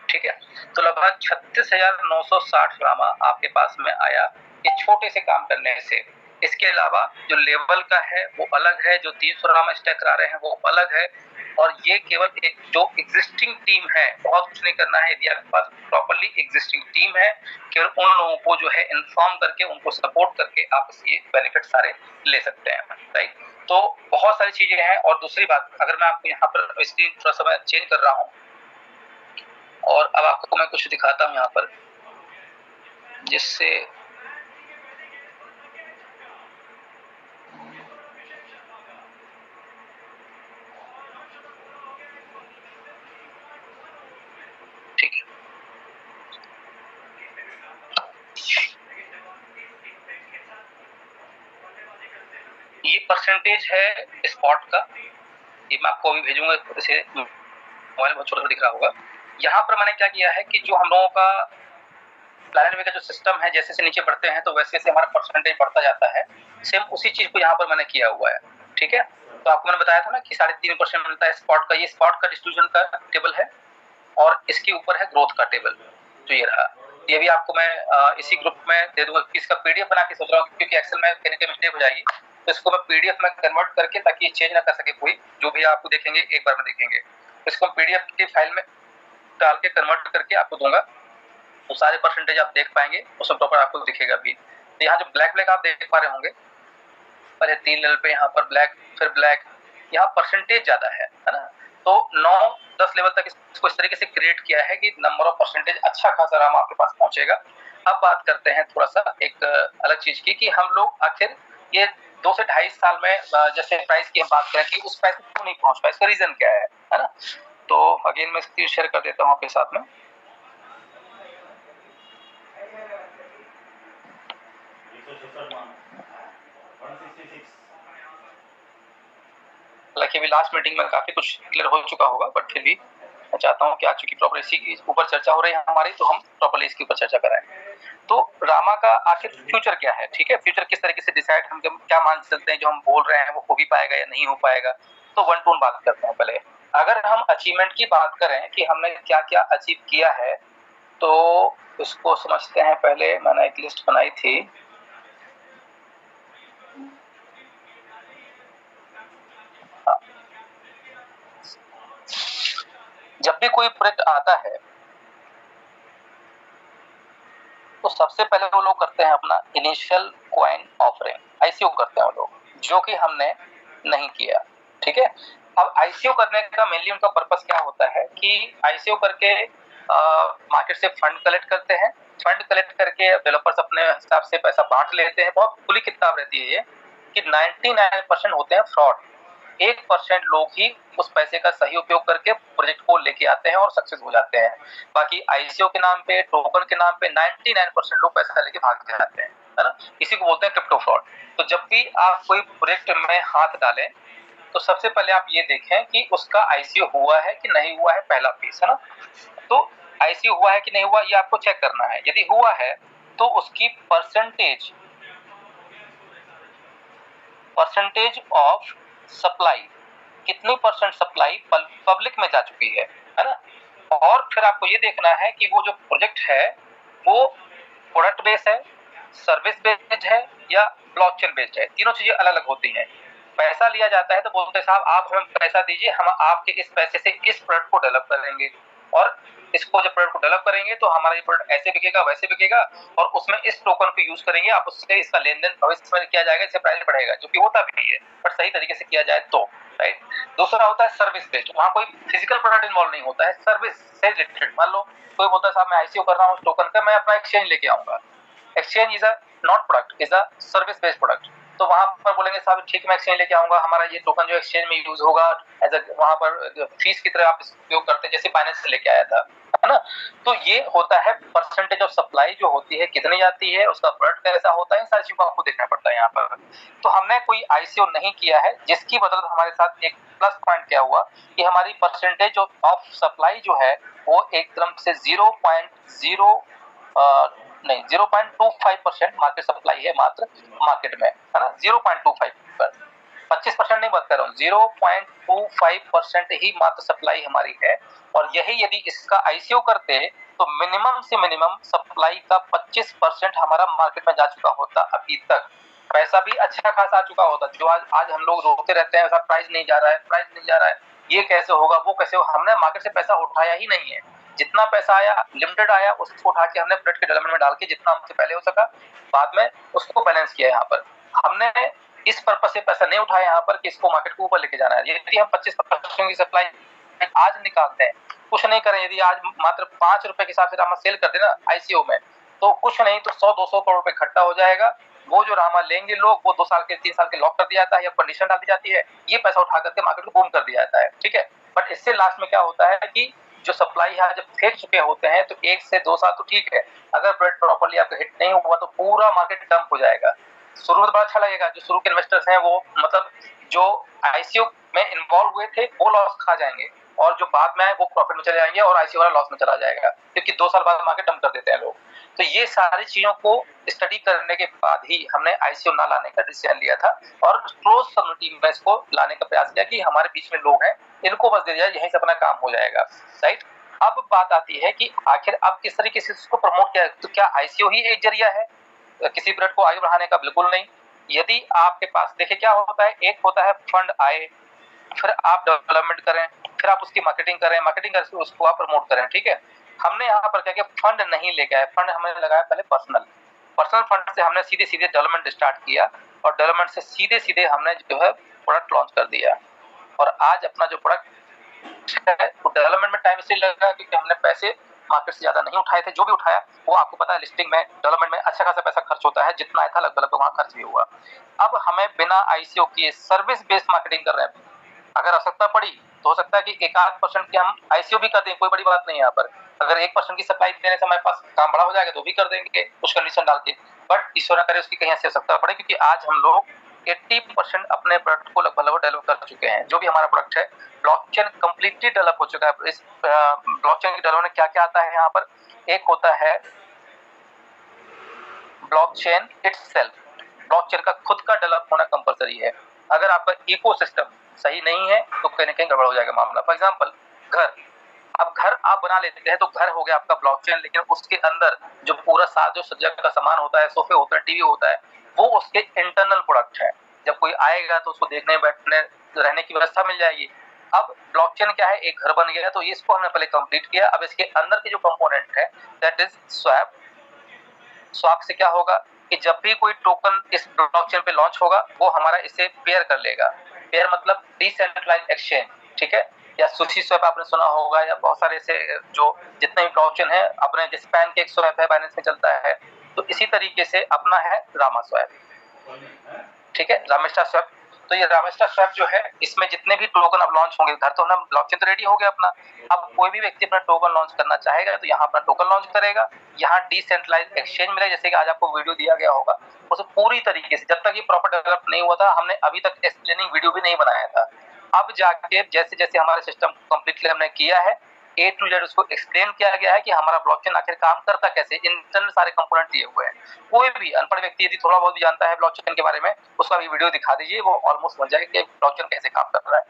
ठीक है। तो लगभग 36,960 रामा आपके पास में आया ये छोटे से काम करने से। इसके अलावा जो लेवल का है वो अलग है, जो 300 रामा स्टैक करा रहे हैं वो अलग है। और ये केवल एक जो एग्जिस्टिंग टीम है, बहुत कुछ नहीं करना है। यदि आपके पास प्रॉपर्ली एग्जिस्टिंग टीम है, केवल उन लोगों को जो है इन्फॉर्म करके उनको सपोर्ट करके आप ये बेनिफिट सारे ले सकते हैं, राइट। तो बहुत सारी चीजें हैं। और दूसरी बात, अगर मैं आपको यहाँ पर स्क्रीन थोड़ा सा मैं चेंज कर रहा हूँ और अब आपको मैं कुछ दिखाता हूँ यहाँ पर, जिससे ठीक है। ये परसेंटेज है स्पॉट का, ये मैं आपको अभी भेजूंगा, जैसे मोबाइल बहुत छोटा दिख रहा होगा। यहाँ पर मैंने क्या किया है कि जो हम लोगों का प्लैनेट का जो सिस्टम है, जैसे से नीचे बढ़ते हैं तो वैसे से हमारा परसेंटेज बढ़ता जाता है। सेम उसी चीज को यहाँ पर मैंने किया हुआ है, ठीक है। तो आपको मैंने बताया था ना कि 3.5% मिलता है स्पॉट का। ये स्पॉट का डिस्ट्रीब्यूशन का टेबल है और इसके ऊपर है ग्रोथ का टेबल, तो ये रहा। ये भी आपको मैं इसी ग्रुप में दे दूंगा, इसका पीडीएफ बना के सोच रहा हूँ, क्योंकि एक्सेल में कहीं ना मिस्टेक हो जाएगी, तो इसको मैं पीडीएफ में कन्वर्ट करके, ताकि ये चेंज ना कर सके कोई, जो भी आपको देखेंगे एक बार में देखेंगे, इसको पीडीएफ की फाइल में डाल के कन्वर्ट करके आपको दूंगा, तो सारे परसेंटेज आप देख पाएंगे, उसमें प्रॉपर आपको दिखेगा भी। तो यहाँ जो ब्लैक आप देख पा रहे होंगे, पर 3 लेवल पे यहाँ पर ब्लैक, फिर ब्लैक, यहाँ परसेंटेज ज्यादा है ना। तो 9-10 लेवल तक इसको इस तरीके से क्रिएट किया है कि नंबर ऑफ परसेंटेज अच्छा खासा राम आपके पास पहुंचेगा। अब बात करते हैं थोड़ा सा एक अलग चीज की, कि हम लोग आखिर ये 2 से 2.5 साल में जैसे प्राइस की हम बात करें कि उस प्राइस में क्यों नहीं पहुंच पाए, इसका रीजन क्या है ना। तो अगेन मैं स्क्रीन शेयर कर देता हूँ आपके साथ में। हालांकि अभी लास्ट मीटिंग में काफी कुछ क्लियर हो चुका होगा, बट फिर भी मैं चाहता हूँ कि आज चूंकि प्रॉपर इसी के ऊपर चर्चा हो रही है हमारी, तो हम प्रॉपरली इसके ऊपर चर्चा कराएं। तो रामा का आखिर फ्यूचर क्या है, ठीक है, फ्यूचर किस तरीके से डिसाइड, हम क्या मान सकते हैं जो हम बोल रहे हैं वो हो भी पाएगा या नहीं हो पाएगा। तो वन टू वन बात करते हैं। पहले अगर हम अचीवमेंट की बात करें कि हमने क्या क्या अचीव किया है, तो उसको समझते हैं। पहले मैंने एक लिस्ट बनाई थी, जब भी कोई प्रोजेक्ट आता है तो सबसे पहले वो लोग करते हैं अपना इनिशियल कॉइन ऑफरिंग, आईसीओ करते हैं वो लोग, जो कि हमने नहीं किया, ठीक है। अब आईसीओ करने का मेनली उनका पर्पस क्या होता है कि आईसीओ करके मार्केट से फंड कलेक्ट करते हैं, फंड कलेक्ट करके डेवलपर्स अपने हिसाब से पैसा बांट लेते हैं। बहुत खुली किताब रहती है ये, कि 99% होते हैं फ्रॉड, 1% लोग ही उस पैसे का सही उपयोग करके प्रोजेक्ट को लेके आते हैं और सक्सेस हो जाते हैं। बाकी आईसीओ के नाम पे, टोकन के नाम पे 99% लोग पैसा लेके भाग जाते हैं, है ना। इसी को बोलते हैं क्रिप्टो फ्रॉड। तो जब भी आप कोई प्रोजेक्ट में हाथ डालें तो सबसे पहले आप ये देखें कि उसका आईसीओ हुआ है कि नहीं हुआ है, पहला पीस, है ना। तो आईसीओ हुआ है कि नहीं हुआ, ये आपको चेक करना है। यदि हुआ है तो उसकी परसेंटेज ऑफ सप्लाई, कितनी परसेंट सप्लाई पब्लिक में जा चुकी है ना। और फिर आपको ये देखना है कि वो जो प्रोजेक्ट है वो प्रोडक्ट बेस्ड है, सर्विस बेस्ड है या ब्लॉकचेन बेस्ड है। तीनों चीजें अलग अलग होती हैं। पैसा लिया जाता है तो बोलते हैं साहब आप हमें पैसा दीजिए, हम आपके इस पैसे से इस प्रोडक्ट को डेवलप करेंगे। और इसको जब प्रोडक्ट को डेवलप करेंगे तो हमारा ये प्रोडक्ट ऐसे बिकेगा वैसे बिकेगा, और उसमें इस टोकन को यूज करेंगे आप, उससे इसका लेन देन भविष्य में किया जाएगा, इससे प्राइस बढ़ेगा, जो कि होता भी है, बट सही तरीके से किया जाए तो, राइट। दूसरा होता है सर्विस बेस्ड, वहाँ कोई फिजिकल प्रोडक्ट इन्वॉल्व नहीं होता है, सर्विस से रिलेटेड। मान लो कोई बोलता है साहब मैं आईसीओ कर रहा हूँ टोकन का, मैं अपना एक्सचेंज लेके आऊंगा। Exchange is a not product, is a service based product. तो वहां पर बोलेंगे साहब ठीक है मैं एक्सचेंज लेके आऊंगा, हमारा ये टोकन जो एक्सचेंज में यूज होगा एज अ, वहां पर फीस की तरह आप उपयोग करते हैं, जैसे बाइनेंस से लेके आया था, है ना। तो ये होता है परसेंटेज ऑफ सप्लाई जो होती है कितनी जाती है, उसका प्रोडक्ट कैसा होता है, सारी चीजों को आपको देखना पड़ता है यहाँ पर। तो हमने कोई आईसीओ नहीं किया है, जिसकी बदौलत हमारे साथ एक प्लस पॉइंट क्या हुआ कि हमारी परसेंटेज ऑफ सप्लाई जो है वो एकदम से 0.25% मार्केट सप्लाई है मात्र मार्केट में, है ना। 0.25 पर 25% नहीं बात कर रहा हूँ, 0.25% ही मात्र सप्लाई हमारी है। और यही यदि इसका आईसीओ करते तो मिनिमम से मिनिमम सप्लाई का 25% हमारा मार्केट में जा चुका होता अभी तक, पैसा भी अच्छा खासा आ चुका होता। जो आज हम लोग रोते रहते हैं प्राइस नहीं जा रहा है, प्राइस नहीं जा रहा है, ये कैसे होगा वो कैसे होगा, हमने मार्केट से पैसा उठाया ही नहीं है। जितना पैसा आया लिमिटेड आया, उसको उठा के हमने प्रोडक्ट के डेवलपमेंट में डाल के जितना हमसे पहले हो सका बाद में उसको बैलेंस किया। यहाँ पर हमने इस पर्पस से पैसा नहीं उठाया यहाँ पर कि इसको मार्केट को ऊपर लेके जाना है। यदि हम 25% की सप्लाई आज निकालते हैं, कुछ नहीं करें, यदि आज मात्र 5 रुपए के हिसाब से रामा सेल कर देना आईसीओ में, तो कुछ नहीं तो 100-200 करोड़ रुपए इकट्ठा हो जाएगा। वो जो रामा लेंगे लोग, वो 2 साल के 3 साल के लॉक कर दिया जाता है या कंडीशन डाल दी जाती है, ये पैसा उठा करके मार्केट को बूम कर दिया जाता है, ठीक है। बट इससे लास्ट में क्या होता है कि जो सप्लाई है जब फेंक चुके होते हैं तो 1 से 2 साल तो ठीक है, अगर प्रोडक्ट प्रॉपर्ली आपका हिट नहीं हुआ तो पूरा मार्केट डंप हो जाएगा। शुरू में बड़ा अच्छा लगेगा, जो शुरू के इन्वेस्टर्स हैं वो मतलब जो आईसीओ में इन्वॉल्व हुए थे वो लॉस खा जाएंगे, और जो बाद में आए वो प्रॉफिट में चले जाएंगे और आईसीओ वाला लॉस में चला जाएगा, क्योंकि 2 साल बाद मार्केट डंप कर देते हैं लोग। तो ये सारी चीजों को स्टडी करने के बाद ही हमने आईसीओ ना लाने का डिसीजन लिया था, और क्लोज कम्युनिटी में इसको लाने का प्रयास किया कि हमारे बीच में लोग हैं, इनको बस दे दिया, यहीं से अपना काम हो जाएगा, राइट। अब बात आती है कि आखिर अब किस तरीके से इसको प्रमोट किया, तो क्या आईसीओ ही एक जरिया है किसी प्रोडक्ट को आगे बढ़ाने का? बिल्कुल नहीं। यदि आपके पास देखिए क्या होता है, एक होता है फंड आए, फिर आप डेवलपमेंट करें, फिर आप उसकी मार्केटिंग करें, मार्केटिंग करके उसको आप प्रमोट करें, ठीक है। हमने यहाँ पर क्या किया, फंड नहीं लेके आए, फंड हमने लगाया पहले पर्सनल फंड से हमने सीधे सीधे डेवलपमेंट स्टार्ट किया, और डेवलपमेंट से सीधे सीधे हमने जो है प्रोडक्ट लॉन्च कर दिया। और आज अपना जो प्रोडक्ट है वो डेवलपमेंट में टाइम इसलिए लगा क्योंकि हमने पैसे मार्केट से ज्यादा नहीं उठाए थे, जो भी उठाया वो आपको पता है लिस्टिंग में डेवलपमेंट में अच्छा खासा पैसा खर्च होता है, जितना आया था लगभग वहां खर्च भी हुआ। अब हमें बिना आईसीओ किए सर्विस बेस्ड मार्केटिंग कर रहे हैं, अगर आवश्यकता पड़ी तो हो सकता है कि 1-8% की हम आईसीओ भी कर दें, कोई बड़ी बात नहीं है यहाँ पर। अगर 1% की सप्लाई देने से हमारे पास काम बड़ा हो जाएगा तो भी कर देंगे कुछ कंडीशन डाल के, बट ईश्वर न करे उसकी कहीं ऐसी आवश्यकता पड़े, क्योंकि आज हम लोग 80% अपने प्रोडक्ट को लगभग डेवलप कर चुके हैं। जो भी हमारा प्रोडक्ट है ब्लॉकचेन कंप्लीटली डेवलप हो चुका है। इस ब्लॉकचेन के डेवलप में क्या क्या आता है यहाँ पर, एक होता है ब्लॉकचेन इटसेल्फ, ब्लॉकचेन का खुद का डेवलप होना कंपलसरी है। अगर आपका इकोसिस्टम सही नहीं है तो कहीं ना कहीं गड़बड़ हो जाएगा मामला। फॉर एग्जांपल घर, अब घर आप बना लेते हैं तो घर हो गया आपका ब्लॉकचेन, लेकिन उसके अंदर जो पूरा साज जो सज्जा का सामान होता है, सोफे होते हैं, टीवी होता है, वो उसके इंटरनल प्रोडक्ट है। जब कोई आएगा तो उसको देखने बैठने रहने की व्यवस्था मिल जाएगी। अब ब्लॉकचेन क्या है, एक घर बन गया, तो इसको हमने पहले कंप्लीट किया। अब इसके अंदर की जो कंपोनेंट है दैट इज स्वैप। स्वैप से क्या होगा कि जब भी कोई टोकन इस ब्लॉकचेन पे लॉन्च होगा वो हमारा इसे पेयर कर लेगा। पेयर मतलब डिसेंट्रलाइज्ड एक्सचेंज, ठीक है। या सुशी स्वैप आपने सुना होगा, या बहुत सारे ऐसे जो जितने भी ब्लॉकचेन है अपने, जैसे पैनकेक स्वैप है बाइनेंस में चलता है, तो इसी तरीके से अपना है रामा स्वैप, ठीक है, रामेस्टर स्वैप। तो ये रामेस्टर स्वैप जो है इसमें जितने भी टोकन अब लॉन्च होंगे, घर तो ना ब्लॉकचेन तो रेडी हो गया अपना, अब कोई भी व्यक्ति अपना टोकन लॉन्च करना चाहेगा तो यहाँ अपना टोकन लॉन्च करेगा, यहाँ डिसेंट्रलाइज्ड एक्सचेंज मिलेगा, जैसे कि आज आपको वीडियो दिया गया होगा उसे पूरी तरीके से, जब तक ये प्रॉपर डेवलप नहीं हुआ था हमने अभी तक एक्सप्लेनिंग वीडियो भी नहीं बनाया था। अब जाके जैसे जैसे हमारे सिस्टम कंप्लीटली हमने किया है, ए टू जेड उसको एक्सप्लेन किया गया है कि हमारा ब्लॉकचेन आखिर काम करता कैसे, इंटरनल सारे कंपोनेंट दिए हुए हैं। कोई भी अनपढ़ व्यक्ति यदि थोड़ा बहुत भी जानता है ब्लॉकचेन के बारे में, उसका भी वीडियो दिखा दीजिए, वो ऑलमोस्ट समझ जाएगा कि ब्लॉकचेन कैसे काम कर रहा है।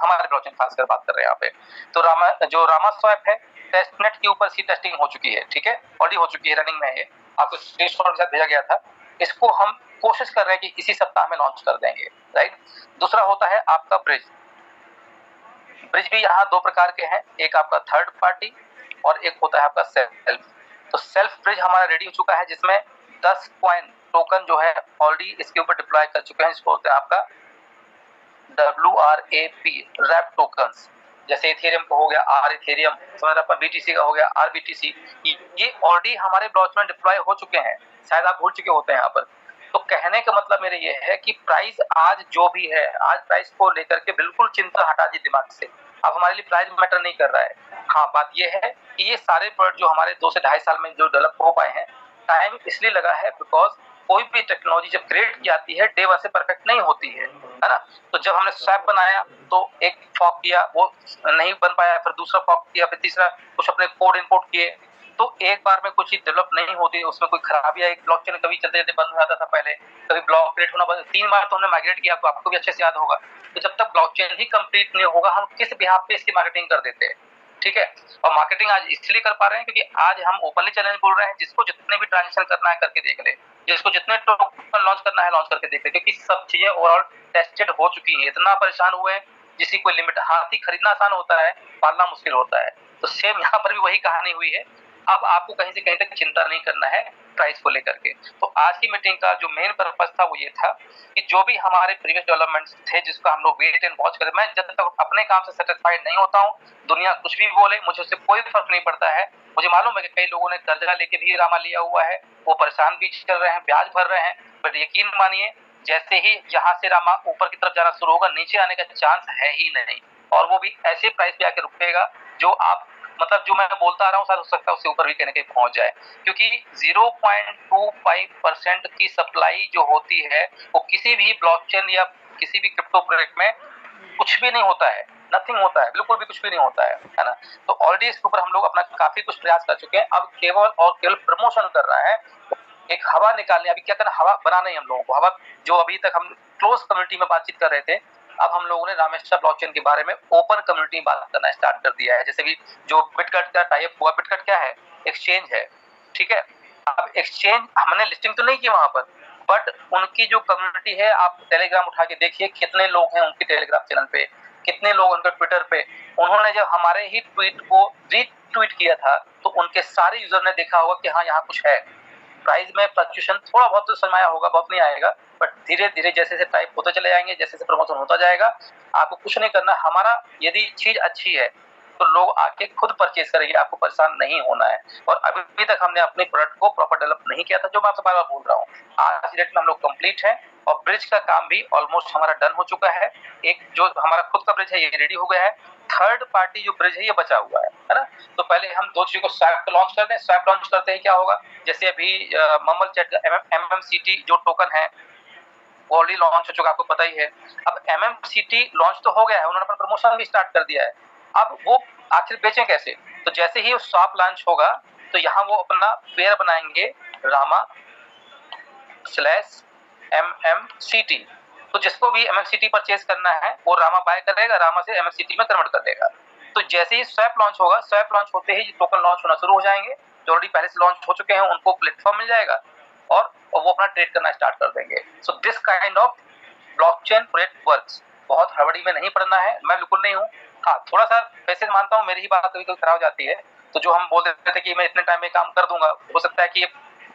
हमारे ब्लॉकचेन खासकर बात कर रहे हैं यहाँ पे। तो जो रामा स्वैप है टेस्टनेट के ऊपर सी टेस्टिंग हो चुकी है, ठीक है, ऑलरेडी हो चुकी है, रनिंग में है, आपको स्क्रीनशॉट के साथ भेजा गया था। इसको हम कोशिश कर रहे हैं कि इसी सप्ताह में लॉन्च कर देंगे, राइट। दूसरा होता है आपका ब्रिज। ब्रिज भी यहाँ 2 प्रकार के हैं, एक आपका थर्ड पार्टी, और एक होता है आपका सेल्फ। तो सेल्फ ब्रिज हमारा रेडी हो चुका है, जिसमें 10 कॉइन टोकन जो है ऑलरेडी इसके ऊपर डिप्लॉय कर चुके हैं, जिसको होता है आपका WRAP रैप टोकन्स। जैसे इथेरियम का हो गया R इथेरियम, समझ आपका BTC का हो गया R BTC, ये ऑलरेडी हमारे ब्लॉक में डिप्लॉय हो चुके हैं, शायद आप भूल चुके होते हैं यहाँ पर। तो कहने का मतलब मेरे ये है कि प्राइस आज जो भी है, आज प्राइस को लेकर के बिल्कुल चिंता हटा दी दिमाग से। अब हमारे लिए प्राइस मैटर नहीं कर रहा है। हाँ, बात ये है कि ये सारे प्रोडक्ट जो हमारे 2 से 2.5 साल में जो डेवलप हो पाए हैं, टाइम इसलिए लगा है बिकॉज कोई भी टेक्नोलॉजी जब क्रिएट की जाती है डे वन से परफेक्ट नहीं होती है ना। तो जब हमने स्वैप बनाया तो एक फॉक किया, वो नहीं बन पाया, फिर दूसरा फॉक किया, फिर तीसरा कुछ अपने कोड इंपोर्ट किए, तो एक बार में कुछ चीज डेवलप नहीं होती, उसमें कोई खराबी आई, ब्लॉकचेन कभी चलते चलते बंद हो जाता था पहले, कभी ब्लॉक क्रिएट होना बंद, 3 बार तो हमने माइग्रेट किया, तो आपको भी अच्छे से याद होगा। तो जब तक ब्लॉकचेन ही कंप्लीट नहीं होगा, हम किस बिहाफ पे इसकी मार्केटिंग कर देते हैं, ठीक है। और मार्केटिंग आज इसलिए कर पा रहे हैं क्योंकि आज हम ओपनली चैलेंज बोल रहे हैं, जिसको जितने भी ट्रांजेक्शन करना है करके देख ले, जिसको जितने टोकन लॉन्च करना है लॉन्च करके देख ले, क्योंकि सब चीजें ओवरऑल टेस्टेड हो चुकी हैं। इतना परेशान हुए हैं जिसकी कोई लिमिट, हाथी खरीदना आसान होता है, पालना मुश्किल होता है। तो सेम यहाँ पर भी वही कहानी हुई है। अब आपको कहीं से कहीं तक चिंता नहीं करना है प्राइस को लेकर के। तो आज की मीटिंग का जो मेन पर्पस था वो ये था कि जो भी हमारे प्रीवियस डेवलपमेंट्स थे, जिसको हम लोग वेट एंड वॉच करें, मैं जब तक अपने काम से सेटिस्फाइड नहीं होता हूँ, दुनिया कुछ भी बोले मुझे उससे कोई फर्क नहीं पड़ता है। मुझे मालूम है कि कई लोगों ने कर्जा लेके भी रामा लिया हुआ है, वो परेशान भी चल रहे हैं, ब्याज भर रहे हैं, बट यकीन मानिए जैसे ही यहाँ से रामा ऊपर की तरफ जाना शुरू होगा, नीचे आने का चांस है ही नहीं। और वो भी ऐसे प्राइस पे आके रुकेगा जो आप, मतलब जो मैं बोलता आ रहा हूँ शायद हो सकता है उससे ऊपर भी कहीं ना कहीं पहुंच जाए, क्योंकि 0.25% की सप्लाई जो होती है वो किसी भी ब्लॉकचेन या किसी भी क्रिप्टो प्रोजेक्ट में कुछ भी नहीं होता है, नथिंग होता है, बिल्कुल भी कुछ भी नहीं होता है ना। तो ऑलरेडी इसके ऊपर हम लोग अपना काफी कुछ प्रयास कर चुके हैं। अब केवल और केवल प्रमोशन कर रहा है, एक हवा निकालनी। अभी क्या करना, हवा बनाना ही हम लोगों को। हवा जो अभी तक हम क्लोज कम्युनिटी में बातचीत कर रहे थे, अब हम लोगों ने रामेश्वर ब्लॉकचेन के बारे में ओपन कम्युनिटी में बात करना स्टार्ट कर दिया है। जैसे भी जो बिटकट का टाइप हुआ, बिटकट क्या है, एक्सचेंज है, ठीक है। अब एक्सचेंज हमने लिस्टिंग तो नहीं की वहां पर, बट उनकी जो कम्युनिटी है, आप टेलीग्राम उठा के देखिए कितने लोग हैं उनकी टेलीग्राम चैनल पे, कितने लोग उनके ट्विटर पे। उन्होंने जब हमारे ही ट्वीट को रीट्वीट किया था तो उनके सारे यूजर ने देखा होगा कि हाँ यहाँ कुछ है। प्राइस में फ्लक्चुएशन थोड़ा बहुत तो सरमाया होगा, बहुत नहीं आएगा, बट धीरे धीरे जैसे जैसे टाइप होते चले जाएंगे, जैसे जैसे प्रमोशन होता जाएगा, आपको कुछ नहीं करना। हमारा यदि चीज अच्छी है तो लोग आके खुद परचेज करेंगे, आपको परेशान नहीं होना है। और अभी तक हमने अपने प्रोडक्ट को प्रॉपर डेवलप नहीं किया था, जो मैं आपसे बार बार बोल रहा हूँ। आज की डेट में हम लोग कंप्लीट हैं और ब्रिज का काम भी ऑलमोस्ट हमारा डन हो चुका है। एक जो हमारा खुद का ब्रिज है ये रेडी हो गया है, थर्ड पार्टी जो ब्रिज है ये बचा हुआ है ना। तो पहले हम 2 चीजों को स्वैप लॉन्च करते हैं। स्वैप लॉन्च करते ही क्या होगा, जैसे अभी मम्मल चैट का MMCT जो टोकन है वो ऑलरेडी लॉन्च हो चुका, आपको पता ही है। अब MMCT लॉन्च तो हो गया है, उन्होंने अपना प्रमोशन भी स्टार्ट कर दिया है। अब वो आखिर बेचें कैसे, तो जैसे ही स्वैप लॉन्च होगा तो यहाँ वो अपना पेयर बनाएंगे रामा /MMCT। तो जिसको भी MMCT परचेज करना है वो रामा बाय करेगा, रामा से MMCT में कन्वर्ट कर देगा। तो जैसे ही स्वैप लॉन्च होगा, स्वैप लॉन्च होते ही टोकन लॉन्च होना शुरू हो जाएंगे, जो ऑलरेडी पहले से लॉन्च हो चुके हैं उनको प्लेटफॉर्म मिल जाएगा और वो अपना ट्रेड करना स्टार्ट कर देंगे। So this kind of blockchain project works. बहुत हड़बड़ी में नहीं पड़ना है, मैं बिल्कुल नहीं हूँ। हाँ, थोड़ा सा पैसे मानता हूँ, मेरी ही बात कभी कभी खराब हो जाती है, तो जो हम बोल देते थे कि मैं इतने टाइम में काम कर दूंगा, हो सकता है कि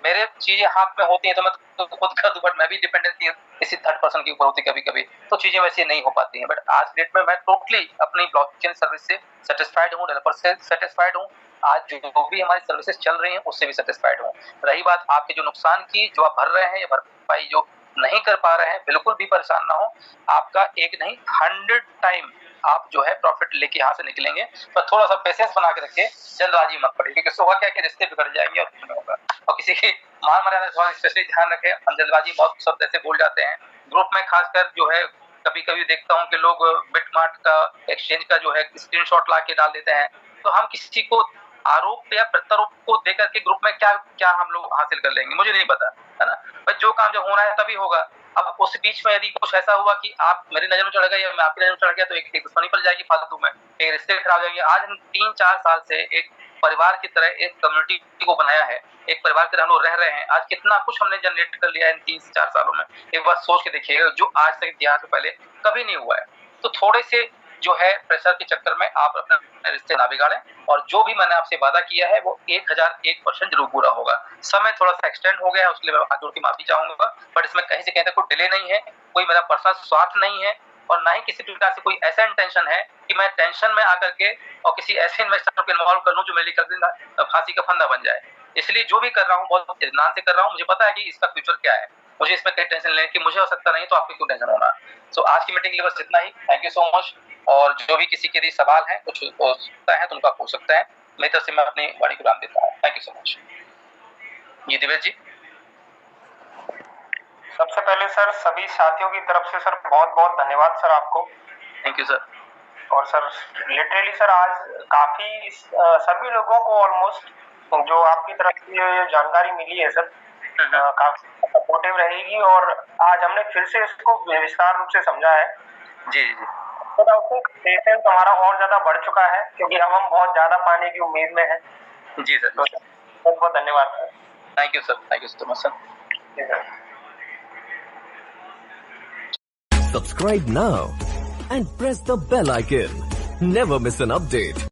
मेरे चीजें हाथ में होती हैं तो मैं तो खुद कर दूं, बट मैं भी डिपेंडेंसी किसी थर्ड पर्सन के ऊपर होती कभी कभी, तो चीजें वैसे नहीं हो पाती हैं। बट आज डेट में मैं टोटली अपनी ब्लॉकचेन सर्विस से सेटिस्फाइड हूँ, डेवलपर से सेटिस्फाइड हूँ, आज जो भी हमारी सर्विसेज चल रही हैं उससे भी सेटिस्फाइड हूँ। रही बात आपके जो नुकसान की जो आप भर रहे हैं या भरपाई जो नहीं कर पा रहे हैं, बिल्कुल भी परेशान ना हो। आपका एक नहीं 100 टाइम आप जो है प्रॉफिट लेके यहाँ से निकलेंगे, पर थोड़ा सा पेशेंस बना के रखिए, जल्दबाजी मत पड़िए, क्योंकि इससे होगा क्या कि रिश्ते बिगड़ जाएंगे और कुछ नहीं होगा। और किसी की मान मर्यादा थोड़ा स्पेशली ध्यान रखें, हम जल्दबाजी बहुत शब्द ऐसे बोल जाते हैं ग्रुप में, खासकर जो है कभी कभी देखता हूँ कि लोग बिटमार्ट का एक्सचेंज का जो है स्क्रीनशॉट ला के डाल देते हैं। तो हम किसी को आरोप या प्रत्यारोप को देकर के ग्रुप में क्या क्या हम लोग हासिल कर लेंगे, मुझे नहीं पता, है ना। भाई जो काम जब होना है तभी होगा। अब उस बीच में यदि कुछ ऐसा हुआ कि आप मेरी नजर में चढ़ गए या मैं आपकी नजर में चढ़ गया, तो एक दुश्मनी पड़ जाएगी फालतू में, एक रिश्ते खराब हो जाएंगे। आज हम 3-4 साल से एक परिवार की तरह एक कम्युनिटी को बनाया है, एक परिवार की तरह हम लोग रह रहे हैं। आज कितना कुछ हमने जनरेट कर लिया है इन 3 से 4 सालों में, एक बार सोच के देखिएगा, जो आज तक इतिहास में पहले कभी नहीं हुआ है। तो थोड़े से जो है प्रेशर के चक्कर में आप अपने रिश्ते ना बिगाड़ें, और जो भी मैंने आपसे वादा किया है वो 1001% जरूर पूरा होगा। समय थोड़ा सा एक्सटेंड हो गया है, उसके लिए मैं हाथ जोड़ के माफी चाहूंगा, बट इसमें कहीं से कहीं तक कोई डिले नहीं है, कोई मेरा पर्सनल स्वार्थ नहीं है, और ना ही किसी प्रकार से कोई ऐसा इंटेंशन है कि मैं टेंशन में आकर के और किसी ऐसे इन्वेस्टर को इन्वॉल्व कर लूं जो मेरे लिए कर देना फांसी का फंदा बन जाए। इसलिए जो भी कर रहा हूँ बहुत इत्मीनान से कर रहा हूँ, मुझे पता है कि इसका फ्यूचर क्या है, मुझे इसमें कहीं टेंशन लेने की मुझे आवश्यकता नहीं, तो आपको क्यों टेंशन होना। सो आज की मीटिंग के लिए बस इतना ही। थैंक यू सो मच, और जो भी किसी के लिए सवाल है कुछ हो सकता है तो उनका पूछ सकते हैं, मेरी तरफ से मैं अपनी वाणी को विराम देता हूँ। Thank you so much. जी दिवेश जी। सबसे पहले सर सभी साथियों की तरफ से सर बहुत बहुत धन्यवाद सर आपको। Thank you sir. और सर लिटरली सर आज काफी सभी लोगों को ऑलमोस्ट जो आपकी तरफ से जानकारी मिली है सर काफी सपोर्टिव रहेगी, और आज हमने फिर से इसको विस्तार रूप से समझा है। जी जी जी। तो पेशेंस हमारा और ज्यादा बढ़ चुका है क्योंकि हम बहुत ज्यादा पाने की उम्मीद में हैं। जी सर। तो बहुत बहुत धन्यवाद sir. Thank you sir, thank you so much sir. Subscribe now and press the bell icon. Never miss an update.